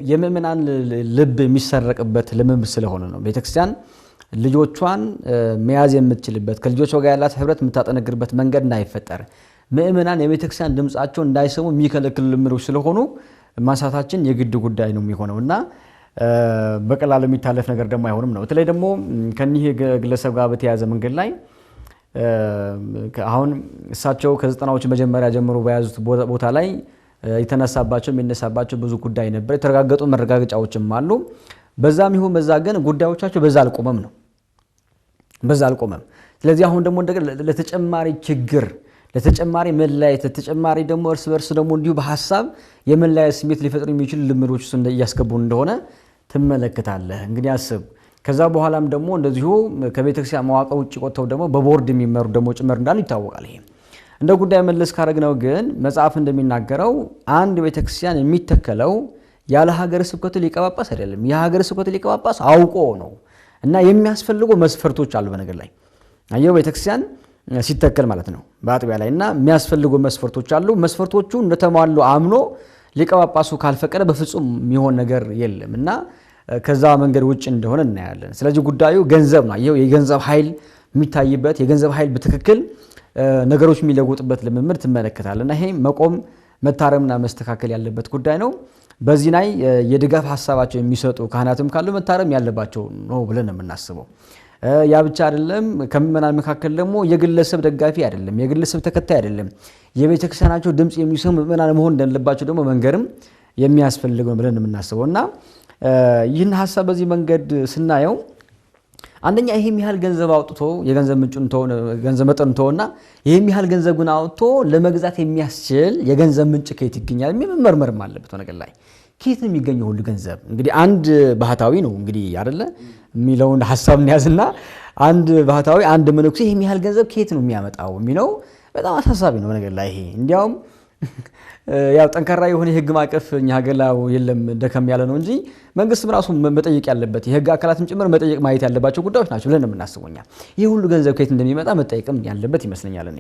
የምእመናን ልብ የሚሰረቅበት ልምምድ ስለሆነ ነው ቤተክርስቲያን ልጆቿን መያዝ የምትችልበት ከልጆቿ ጋር ያላት ህብረት የምታጠነክርበት መንገድ እንዳይፈጠር ምእመናን የቤተክርስቲያን ድምጻቸው እንዳይሰሙ የሚከለክሉ ልምምዶች ስለሆኑ ማንሳታችን የግድ ጉዳይ ነው የሚሆነውና በቀላሉ የሚታለፍ ነገር ደግሞ አይሆንም ነው። በተለይ ደግሞ ከኒህ ግለሰብ ጋር በተያያዘ መንገድ ላይ አሁን እሳቸው ከ90ዎቹ መጀመሪያ ጀምሮ በያዙት ቦታ ላይ የተነሳባቸው የሚነሳባቸው ብዙ ጉዳይ ነበር። የተረጋገጡ መረጋገጫዎችም አሉ። በዛም ይሁን በዛ ግን ጉዳዮቻቸው በዛ አልቆመም ነው በዛ አልቆመም። ስለዚህ አሁን ደግሞ ለተጨማሪ ችግር ለተጨማሪ መለያየት ለተጨማሪ ደግሞ እርስ በርስ ደግሞ እንዲሁ በሐሳብ የመለያየት ስሜት ሊፈጥሩ የሚችሉ ልምዶች ውስጥ እያስገቡ እንደሆነ ትመለከታለህ። እንግዲህ አስብ። ከዛ በኋላም ደግሞ እንደዚሁ ከቤተክርስቲያን መዋቅር ውጭ ቆጥተው ደግሞ በቦርድ የሚመሩ ደግሞ ጭምር እንዳሉ ይታወቃል። ይሄ እንደ ጉዳይ መለስ ካረግነው ግን መጽሐፍ እንደሚናገረው አንድ ቤተክርስቲያን የሚተከለው ያለ ሀገረ ስብከቱ ሊቀ ጳጳስ አይደለም። የሀገረ ስብከቱ ሊቀ ጳጳስ አውቆ ነው እና የሚያስፈልጉ መስፈርቶች አሉ። በነገር ላይ አየው ቤተክርስቲያን ሲተከል ማለት ነው በአጥቢያ ላይ እና የሚያስፈልጉ መስፈርቶች አሉ። መስፈርቶቹ እንደተሟሉ አምኖ ሊቀ ጳጳሱ ካልፈቀደ በፍጹም የሚሆን ነገር የለም እና ከዛ መንገድ ውጭ እንደሆነ እናያለን። ስለዚህ ጉዳዩ ገንዘብ ነው። አየው የገንዘብ ኃይል የሚታይበት የገንዘብ ኃይል በትክክል ነገሮች የሚለውጥበት ልምምድ ትመለከታለህ እና ይሄ መቆም መታረምና መስተካከል ያለበት ጉዳይ ነው። በዚህ ላይ የድጋፍ ሐሳባቸው የሚሰጡ ካህናትም ካሉ መታረም ያለባቸው ነው ብለን የምናስበው። ያ ብቻ አይደለም። ከምዕመናን መካከል ደግሞ የግለሰብ ደጋፊ አይደለም፣ የግለሰብ ተከታይ አይደለም። የቤተክርስቲያናቸው ድምጽ የሚሰሙ ምዕመናን መሆን እንደሌለባቸው ደግሞ መንገርም የሚያስፈልግ ነው ብለን የምናስበው እና ይህን ሐሳብ በዚህ መንገድ ስናየው አንደኛ ይሄም ያህል ገንዘብ አውጥቶ የገንዘብ ምንጩን ገንዘብ መጠን ተውና ይሄም ያህል ገንዘብ ግን አውጥቶ ለመግዛት የሚያስችል የገንዘብ ምንጭ ከየት ይገኛል መመርመርም አለበት። ነገር ላይ ከየት ነው የሚገኘው ሁሉ ገንዘብ? እንግዲህ አንድ ባህታዊ ነው እንግዲህ አይደለ የሚለውን ሐሳብ እንያዝና አንድ ባህታዊ አንድ መነኩሴ ይሄም ያህል ገንዘብ ከየት ነው የሚያመጣው የሚለው በጣም አሳሳቢ ነው። ነገር ላይ ይሄ እንዲያውም ያው ጠንካራ የሆነ የህግ ማዕቀፍ እኛ ሀገር ላይ የለም ደከም ያለ ነው እንጂ መንግስትም ራሱ መጠየቅ ያለበት የህግ አካላትም ጭምር መጠየቅ ማየት ያለባቸው ጉዳዮች ናቸው ብለን የምናስበው እኛ። ይህ ሁሉ ገንዘብ ከየት እንደሚመጣ መጠየቅም ያለበት ይመስለኛል እኔ።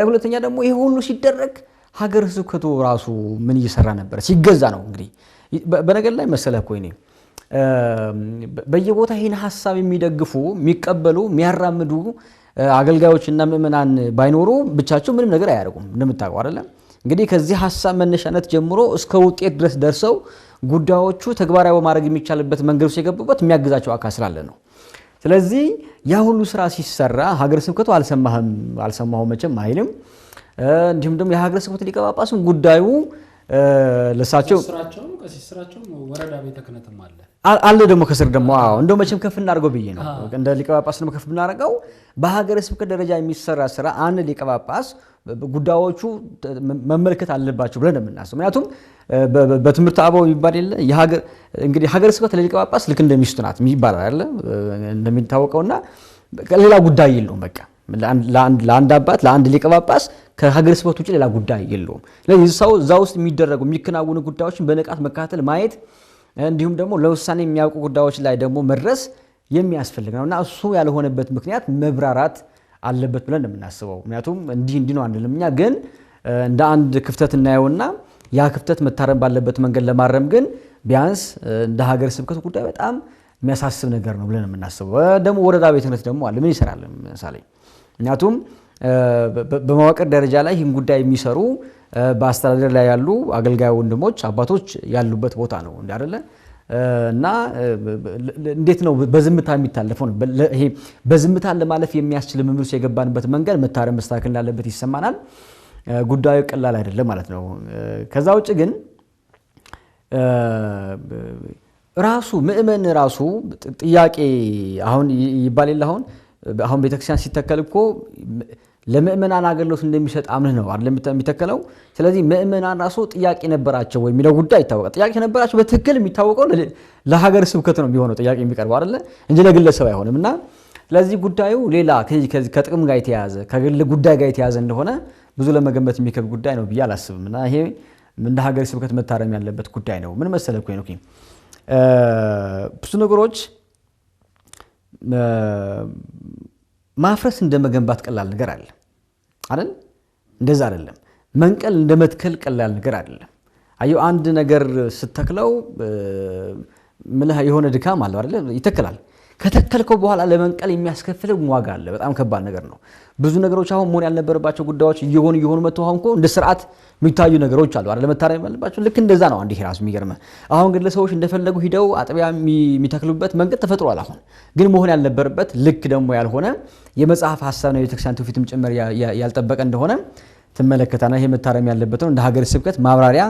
ሁለተኛ ደግሞ ይህ ሁሉ ሲደረግ ሀገረ ስብከቱ ራሱ ምን እየሰራ ነበር? ሲገዛ ነው እንግዲህ። በነገር ላይ መሰለህ እኮ እኔ በየቦታ ይህን ሐሳብ የሚደግፉ የሚቀበሉ የሚያራምዱ አገልጋዮችና ምዕመናን ባይኖሩ ብቻቸው ምንም ነገር አያደርጉም እንደምታውቀው አይደለም። እንግዲህ ከዚህ ሐሳብ መነሻነት ጀምሮ እስከ ውጤት ድረስ ደርሰው ጉዳዮቹ ተግባራዊ በማድረግ የሚቻልበት መንገድ ውስጥ የገቡበት የሚያግዛቸው አካል ስላለ ነው። ስለዚህ ያ ሁሉ ስራ ሲሰራ ሀገረ ስብከቱ አልሰማሁም መቼም አይልም። እንዲሁም ደግሞ የሀገረ ስብከቱ ሊቀ ጳጳስም ጉዳዩ ለሳቸው ስራቸው ወረዳ ቤተ ክህነትም አለ ደግሞ ከስር ደግሞ እንደው መቼም ከፍ እናድርገው ብዬ ነው እንደ ሊቀ ጳጳስ ደግሞ ከፍ ብናደርገው በሀገረ ስብከት ደረጃ የሚሰራ ስራ አንድ ሊቀ ጳጳስ ጉዳዮቹ መመልከት አለባቸው ብለን የምናስበው። ምክንያቱም በትምህርት አበው ይባል የለ እንግዲህ ሀገረ ስብከት ለሊቀ ጳጳስ ልክ እንደሚስቱ ናት ይባላል አይደለ እንደሚታወቀውና ሌላ ጉዳይ የለውም። በቃ ለአንድ አባት ለአንድ ሊቀ ጳጳስ ከሀገረ ስብከት ውጭ ሌላ ጉዳይ የለውም። ስለዚህ ሰው እዛ ውስጥ የሚደረጉ የሚከናወኑ ጉዳዮችን በንቃት መከታተል ማየት እንዲሁም ደግሞ ለውሳኔ የሚያውቁ ጉዳዮች ላይ ደግሞ መድረስ የሚያስፈልግ ነውና እሱ ያልሆነበት ምክንያት መብራራት አለበት ብለን የምናስበው። ምክንያቱም እንዲህ ነው አንልም እኛ ግን እንደ አንድ ክፍተት እናየውና ያ ክፍተት መታረም ባለበት መንገድ ለማረም ግን ቢያንስ እንደ ሀገረ ስብከት ጉዳይ በጣም የሚያሳስብ ነገር ነው ብለን የምናስበው። ደግሞ ወረዳ ቤተ ክህነት ደግሞ አለ ምን ይሰራል ለምሳሌ ምክንያቱም በመዋቅር ደረጃ ላይ ይህን ጉዳይ የሚሰሩ በአስተዳደር ላይ ያሉ አገልጋይ ወንድሞች አባቶች ያሉበት ቦታ ነው አይደለ እና እንዴት ነው በዝምታ የሚታለፈው ነው? ይሄ በዝምታ ለማለፍ የሚያስችል ምምሩስ የገባንበት መንገድ መታረም መስተካከል እንዳለበት ይሰማናል። ጉዳዩ ቀላል አይደለም ማለት ነው። ከዛ ውጭ ግን ራሱ ምእመን ራሱ ጥያቄ አሁን ይባል የለ አሁን ቤተክርስቲያን ሲተከል እኮ ለምእመናን አገልግሎት እንደሚሰጥ አምነህ ነው አይደል የሚተከለው። ስለዚህ ምእመናን ራሱ ጥያቄ ነበራቸው ወይ የሚለው ጉዳይ ይታወቃል። ጥያቄ ነበራቸው በትክክል የሚታወቀው ለሀገረ ስብከት ነው የሚሆነው ጥያቄ የሚቀርበው አይደል እንጂ ለግለሰብ አይሆንም። እና ስለዚህ ጉዳዩ ሌላ ከጥቅም ጋር የተያያዘ ከግል ጉዳይ ጋር የተያያዘ እንደሆነ ብዙ ለመገመት የሚከብድ ጉዳይ ነው ብዬ አላስብም። እና ይሄ እንደ ሀገረ ስብከት መታረም ያለበት ጉዳይ ነው። ምን መሰለህ እኮ ነው ብዙ ነገሮች ማፍረስ እንደመገንባት ቀላል ነገር አለ አይደል? እንደዛ አይደለም። መንቀል እንደመትከል ቀላል ነገር አይደለም። አየው አንድ ነገር ስተክለው ምንህ የሆነ ድካም አለው አይደል? ይተከላል። ከተከልከው በኋላ ለመንቀል የሚያስከፍለው ዋጋ አለ። በጣም ከባድ ነገር ነው። ብዙ ነገሮች አሁን መሆን ያልነበረባቸው ጉዳዮች እየሆኑ መጥተው አሁን እኮ እንደ ስርዓት የሚታዩ ነገሮች አሉ አይደል? መታረም ያለባቸው ልክ እንደዛ ነው። አንዴ ራሱ የሚገርመው አሁን ግን ለሰዎች እንደፈለጉ ሂደው አጥቢያ የሚተክሉበት መንገድ ተፈጥሯል። አሁን ግን መሆን ያልነበረበት ልክ ደግሞ ያልሆነ የመጽሐፍ ሐሳብ ነው የቤተክርስቲያን ትውፊትም ጭምር ያልጠበቀ እንደሆነ ትመለከታና ይሄ መታረም ያለበት ነው። እንደ ሀገረ ስብከት ማብራሪያ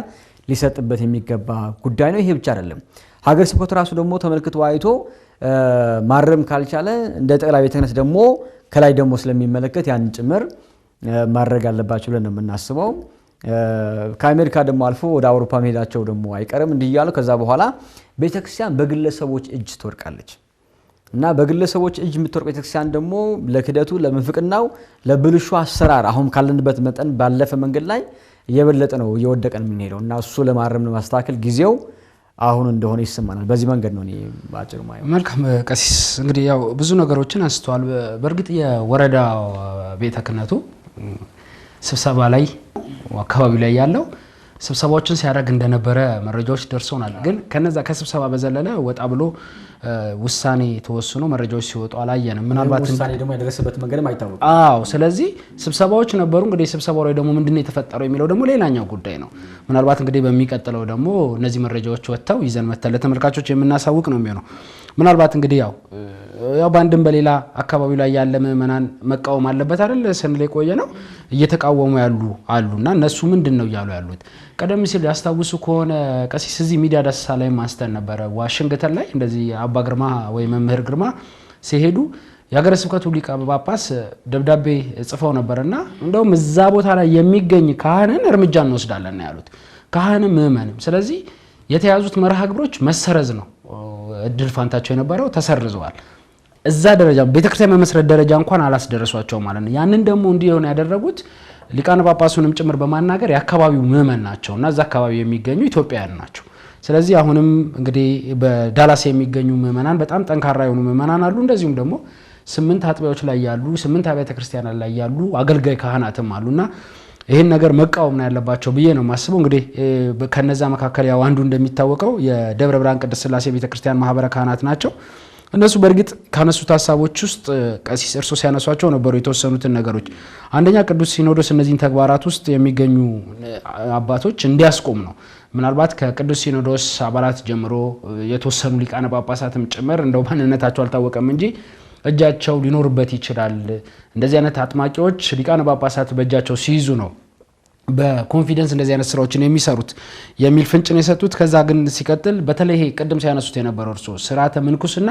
ሊሰጥበት የሚገባ ጉዳይ ነው። ይሄ ብቻ አይደለም። ሀገረ ስብከቱ ራሱ ደግሞ ተመልክቶ አይቶ ማረም ካልቻለ እንደ ጠቅላይ ቤተ ክህነት ደግሞ ከላይ ደግሞ ስለሚመለከት ያን ጭምር ማድረግ አለባቸው ብለን ነው የምናስበው። ከአሜሪካ ደግሞ አልፎ ወደ አውሮፓ መሄዳቸው ደግሞ አይቀርም እንዲያሉ ከዛ በኋላ ቤተክርስቲያን በግለሰቦች እጅ ትወድቃለች። እና በግለሰቦች እጅ የምትወርቅ ቤተክርስቲያን ደግሞ ለክደቱ ለምንፍቅናው ለብልሹ አሰራር አሁን ካለንበት መጠን ባለፈ መንገድ ላይ እየበለጠ ነው እየወደቀን የምንሄደው እና እሱ ለማረም ለማስተካከል ጊዜው አሁን እንደሆነ ይሰማናል። በዚህ መንገድ ነው እኔ ባጭሩ ማየው። መልካም ቀሲስ እንግዲህ ያው ብዙ ነገሮችን አንስተዋል። በእርግጥ የወረዳ ቤተ ክህነቱ ስብሰባ ላይ አካባቢ ላይ ያለው ስብሰባዎችን ሲያደርግ እንደነበረ መረጃዎች ደርሶናል። ግን ከነዛ ከስብሰባ በዘለለ ወጣ ብሎ ውሳኔ ተወስኖ መረጃዎች ሲወጡ አላየንም። ምናልባት ውሳኔ ደግሞ ያደረሰበት መንገድም አይታወቅም። ስለዚህ ስብሰባዎች ነበሩ። እንግዲህ ስብሰባው ላይ ደግሞ ምንድነው የተፈጠረው የሚለው ደግሞ ሌላኛው ጉዳይ ነው። ምናልባት እንግዲህ በሚቀጥለው ደግሞ እነዚህ መረጃዎች ወጥተው ይዘን መተለ ተመልካቾች የምናሳውቅ ነው የሚሆነው። ምናልባት እንግዲህ ያው በአንድም በሌላ አካባቢ ላይ ያለ ምእመናን መቃወም አለበት አይደል ስንል የቆየ ነው። እየተቃወሙ ያሉ አሉና እነሱ ምንድነው እያሉ ያሉት? ቀደም ሲል ያስታውሱ ከሆነ ቀሲስ እዚህ ሚዲያ ዳሰሳ ላይ ማስተን ነበረ። ዋሽንግተን ላይ እንደዚህ አባ ግርማ ወይ መምህር ግርማ ሲሄዱ የሀገረ ስብከቱ ሊቀ ጳጳስ ደብዳቤ ጽፈው ነበርና እንደውም እዛ ቦታ ላይ የሚገኝ ካህንን እርምጃ እንወስዳለን ነው ያሉት። ካህንም ምእመንም። ስለዚህ የተያዙት መርሃ ግብሮች መሰረዝ ነው እድል ፋንታቸው የነበረው ተሰርዘዋል። እዛ ደረጃ ቤተክርስቲያን መመስረት ደረጃ እንኳን አላስደረሷቸው ማለት ነው። ያንን ደግሞ እንዲሆን ያደረጉት ሊቃነ ጳጳሱንም ጭምር በማናገር የአካባቢው ምእመን ናቸውና እዛ አካባቢ የሚገኙ ኢትዮጵያውያን ናቸው። ስለዚህ አሁንም እንግዲህ በዳላስ የሚገኙ ምእመናን በጣም ጠንካራ የሆኑ ምእመናን አሉ። እንደዚሁም ደግሞ 8 አጥቢያዎች ላይ ያሉ 8 አብያተ ክርስቲያናት ላይ ያሉ አገልጋይ ካህናትም አሉና ይሄን ነገር መቃወም ነው ያለባቸው ብዬ ነው ማስበው። እንግዲህ ከነዛ መካከል ያው አንዱ እንደሚታወቀው የደብረ ብርሃን ቅድስት ሥላሴ ቤተክርስቲያን ማህበረ ካህናት ናቸው። እነሱ በእርግጥ ካነሱት ሐሳቦች ውስጥ ቀሲስ እርሶ ሲያነሷቸው ነበሩ የተወሰኑትን ነገሮች። አንደኛ ቅዱስ ሲኖዶስ እነዚህን ተግባራት ውስጥ የሚገኙ አባቶች እንዲያስቆም ነው። ምናልባት ከቅዱስ ሲኖዶስ አባላት ጀምሮ የተወሰኑ ሊቃነ ጳጳሳትም ጭምር እንደው ማንነታቸው አልታወቀም እንጂ እጃቸው ሊኖርበት ይችላል። እንደዚህ አይነት አጥማቂዎች ሊቃነ ጳጳሳት በእጃቸው ሲይዙ ነው በኮንፊደንስ እንደዚህ አይነት ስራዎችን የሚሰሩት የሚል ፍንጭ ነው የሰጡት። ከዛ ግን ሲቀጥል በተለይ ቅድም ሲያነሱት የነበረው እርሶ ስርዓተ ምንኩስና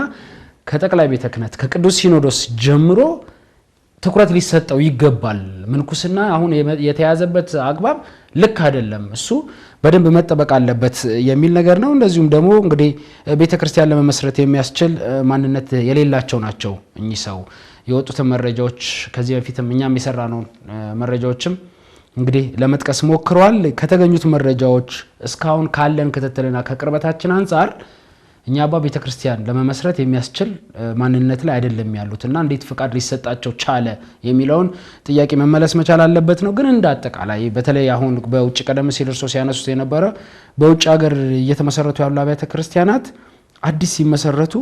ከጠቅላይ ቤተ ክህነት ከቅዱስ ሲኖዶስ ጀምሮ ትኩረት ሊሰጠው ይገባል። ምንኩስና አሁን የተያዘበት አግባብ ልክ አይደለም፣ እሱ በደንብ መጠበቅ አለበት የሚል ነገር ነው። እንደዚሁም ደግሞ እንግዲህ ቤተ ክርስቲያን ለመመስረት የሚያስችል ማንነት የሌላቸው ናቸው እኚህ ሰው። የወጡትን መረጃዎች ከዚህ በፊትም እኛም የሰራነው መረጃዎችም እንግዲህ ለመጥቀስ ሞክረዋል። ከተገኙት መረጃዎች እስካሁን ካለን ክትትልና ከቅርበታችን አንፃር እኛ አባ ቤተክርስቲያን ለመመስረት የሚያስችል ማንነት ላይ አይደለም ያሉትና እንዴት ፍቃድ ሊሰጣቸው ቻለ የሚለውን ጥያቄ መመለስ መቻል አለበት ነው። ግን እንደ አጠቃላይ በተለይ አሁን በውጭ ቀደም ሲል እርሶ ሲያነሱት የነበረ በውጭ ሀገር እየተመሰረቱ ያሉ አብያተ ክርስቲያናት አዲስ ሲመሰረቱ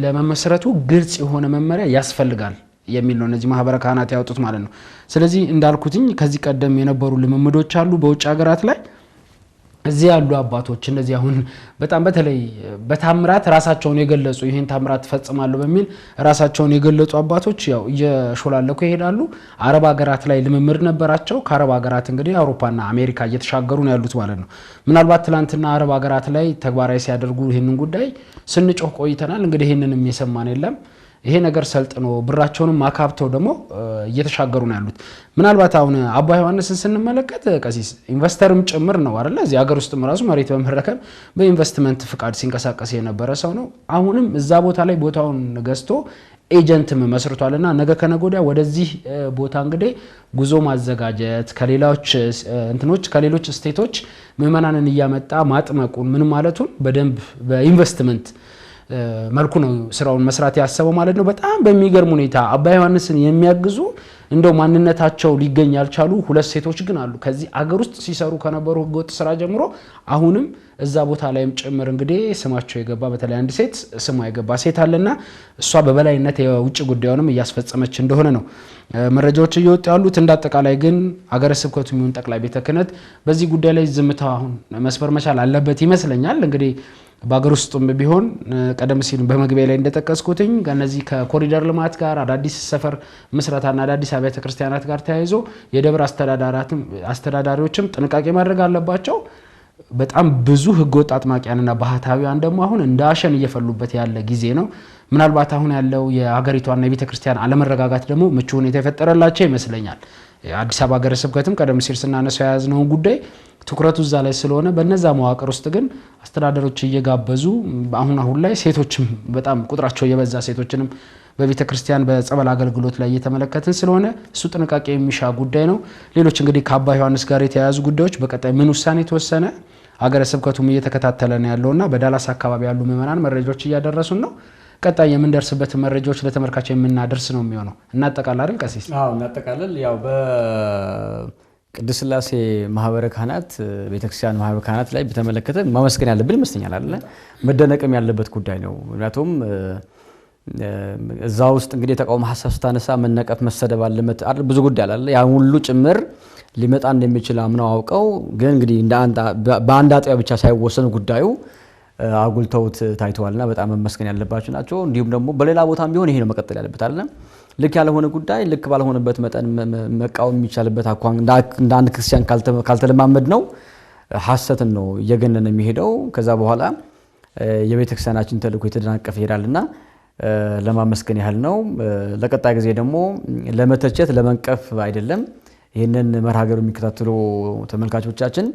ለመመስረቱ ግልጽ የሆነ መመሪያ ያስፈልጋል የሚል ነው እነዚህ ማህበረ ካህናት ያወጡት ማለት ነው። ስለዚህ እንዳልኩትኝ ከዚህ ቀደም የነበሩ ልምምዶች አሉ በውጭ ሀገራት ላይ። እዚህ ያሉ አባቶች እነዚህ አሁን በጣም በተለይ በታምራት ራሳቸውን የገለጹ ይሄን ታምራት ፈጽማለሁ በሚል ራሳቸውን የገለጹ አባቶች ያው እየሾላለኩ ይሄዳሉ። አረብ ሀገራት ላይ ልምምድ ነበራቸው። ከአረብ ሀገራት እንግዲህ አውሮፓና አሜሪካ እየተሻገሩ ነው ያሉት ማለት ነው። ምናልባት ትላንትና አረብ ሀገራት ላይ ተግባራዊ ሲያደርጉ ይሄንን ጉዳይ ስንጮህ ቆይተናል። እንግዲህ ይሄንንም የሰማን የለም። ይሄ ነገር ሰልጥኖ ብራቸውንም አካብተው ደግሞ እየተሻገሩ ነው ያሉት። ምናልባት አሁን አባ ዮሐንስን ስንመለከት ቀሲስ ኢንቨስተርም ጭምር ነው አይደል? እዚህ ሀገር ውስጥም ራሱ መሬት በመረከብ በኢንቨስትመንት ፍቃድ ሲንቀሳቀስ የነበረ ሰው ነው። አሁንም እዛ ቦታ ላይ ቦታውን ገዝቶ ኤጀንትም መስርቷልና ነገ ከነገ ወዲያ ወደዚህ ቦታ እንግዲህ ጉዞ ማዘጋጀት ከሌሎች ስቴቶች ምዕመናንን እያመጣ ማጥመቁን ምን ማለቱን በደንብ በኢንቨስትመንት መልኩ ነው ስራውን መስራት ያሰበው ማለት ነው። በጣም በሚገርም ሁኔታ አባ ዮሐንስን የሚያግዙ እንደው ማንነታቸው ሊገኝ ያልቻሉ 2 ሴቶች ግን አሉ። ከዚህ አገር ውስጥ ሲሰሩ ከነበሩ ህገወጥ ስራ ጀምሮ አሁንም እዛ ቦታ ላይም ጭምር እንግዲህ ስማቸው የገባ በተለይ አንድ ሴት ስሟ የገባ ሴት አለና እሷ በበላይነት የውጭ ጉዳዩንም እያስፈጸመች እንደሆነ ነው መረጃዎች እየወጡ ያሉት። እንዳጠቃላይ ግን ሀገረ ስብከቱ የሚሆን ጠቅላይ ቤተ ክህነት በዚህ ጉዳይ ላይ ዝምታ አሁን መስበር መቻል አለበት ይመስለኛል። እንግዲህ በአገር ውስጥም ቢሆን ቀደም ሲል በመግቢያ ላይ እንደጠቀስኩትኝ ከነዚህ ከኮሪደር ልማት ጋር አዳዲስ ሰፈር ምስረታና አዳዲስ አብያተ ክርስቲያናት ጋር ተያይዞ የደብር አስተዳዳሪዎችም ጥንቃቄ ማድረግ አለባቸው። በጣም ብዙ ህገወጥ አጥማቂያንና ባህታዊያን ደግሞ አሁን እንደ አሸን እየፈሉበት ያለ ጊዜ ነው። ምናልባት አሁን ያለው የሀገሪቷና የቤተ ክርስቲያን አለመረጋጋት ደግሞ ምቹ ሁኔታ የፈጠረላቸው ይመስለኛል። አዲስ አበባ ሀገረ ስብከትም ቀደም ሲል ስናነሳው የያዝነውን ጉዳይ ትኩረቱ እዛ ላይ ስለሆነ በነዛ መዋቅር ውስጥ ግን አስተዳደሮች እየጋበዙ አሁን ላይ ሴቶችም በጣም ቁጥራቸው የበዛ ሴቶችንም በቤተ ክርስቲያን በጸበል አገልግሎት ላይ እየተመለከትን ስለሆነ እሱ ጥንቃቄ የሚሻ ጉዳይ ነው። ሌሎች እንግዲህ ከአባ ዮሐንስ ጋር የተያያዙ ጉዳዮች በቀጣይ ምን ውሳኔ ተወሰነ ሀገረ ስብከቱም እየተከታተለ ነው ያለውና በዳላስ አካባቢ ያሉ ምዕመናን መረጃዎች እያደረሱን ነው። ቀጣይ የምንደርስበት መረጃዎች ለተመልካቾች የምናደርስ ነው የሚሆነው። እናጠቃላለን ቀሲስ? አዎ እናጠቃላል። ያው በቅድስት ሥላሴ ማህበረ ካህናት ቤተክርስቲያን ማህበረ ካህናት ላይ በተመለከተ ማመስገን ያለብን ይመስለኛል አይደል? መደነቅም ያለበት ጉዳይ ነው። ምክንያቱም እዛ ውስጥ እንግዲህ ተቃውሞ ሐሳብ ስታነሳ መነቀፍ መሰደብ አለበት አይደል? ብዙ ጉዳይ አለ። ያ ሁሉ ጭምር ሊመጣ እንደሚችል አምነው አውቀው ግን እንግዲህ በአንድ አጥቢያ ብቻ ሳይወሰን ጉዳዩ አጉልተውት ታይተዋልና በጣም መመስገን ያለባቸው ናቸው። እንዲሁም ደግሞ በሌላ ቦታም ቢሆን ይሄ ነው መቀጠል ያለበት አይደል? ልክ ያልሆነ ጉዳይ ልክ ባልሆነበት መጠን መቃወም የሚቻልበት አኳን እንደ አንድ ክርስቲያን ካልተለማመድ ነው ሐሰትን ነው እየገነነ የሚሄደው። ከዛ በኋላ የቤተክርስቲያናችን ተልእኮ የተደናቀፈ ይሄዳልና ለማመስገን ያህል ነው። ለቀጣይ ጊዜ ደግሞ ለመተቸት ለመንቀፍ አይደለም። ይህንን መርሃ ግብር የሚከታተሉ ተመልካቾቻችን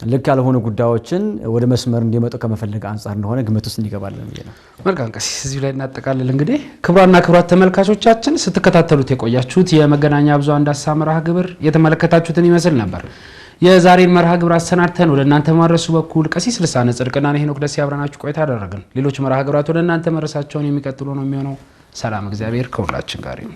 ልክ ያልሆኑ ጉዳዮችን ወደ መስመር እንዲመጡ ከመፈለግ አንፃር እንደሆነ ግምት ውስጥ እንዲገባለን ብዬ ነው። መልካም ቀሲስ፣ እዚህ ላይ እናጠቃልል። እንግዲህ ክቡራንና ክቡራት ተመልካቾቻችን ስትከታተሉት የቆያችሁት የመገናኛ ብዙሃን ዳሰሳ መርሃ ግብር የተመለከታችሁትን ይመስል ነበር። የዛሬን መርሃ ግብር አሰናድተን ወደ እናንተ ማድረሱ በኩል ቀሲስ ልሳነ ጽድቅና ሄኖክ ደሴ አብረናችሁ ቆይታ አደረግን። ሌሎች መርሃ ግብራት ወደ እናንተ መድረሳቸውን የሚቀጥሉ ነው የሚሆነው። ሰላም እግዚአብሔር ከሁላችን ጋር ይሁን።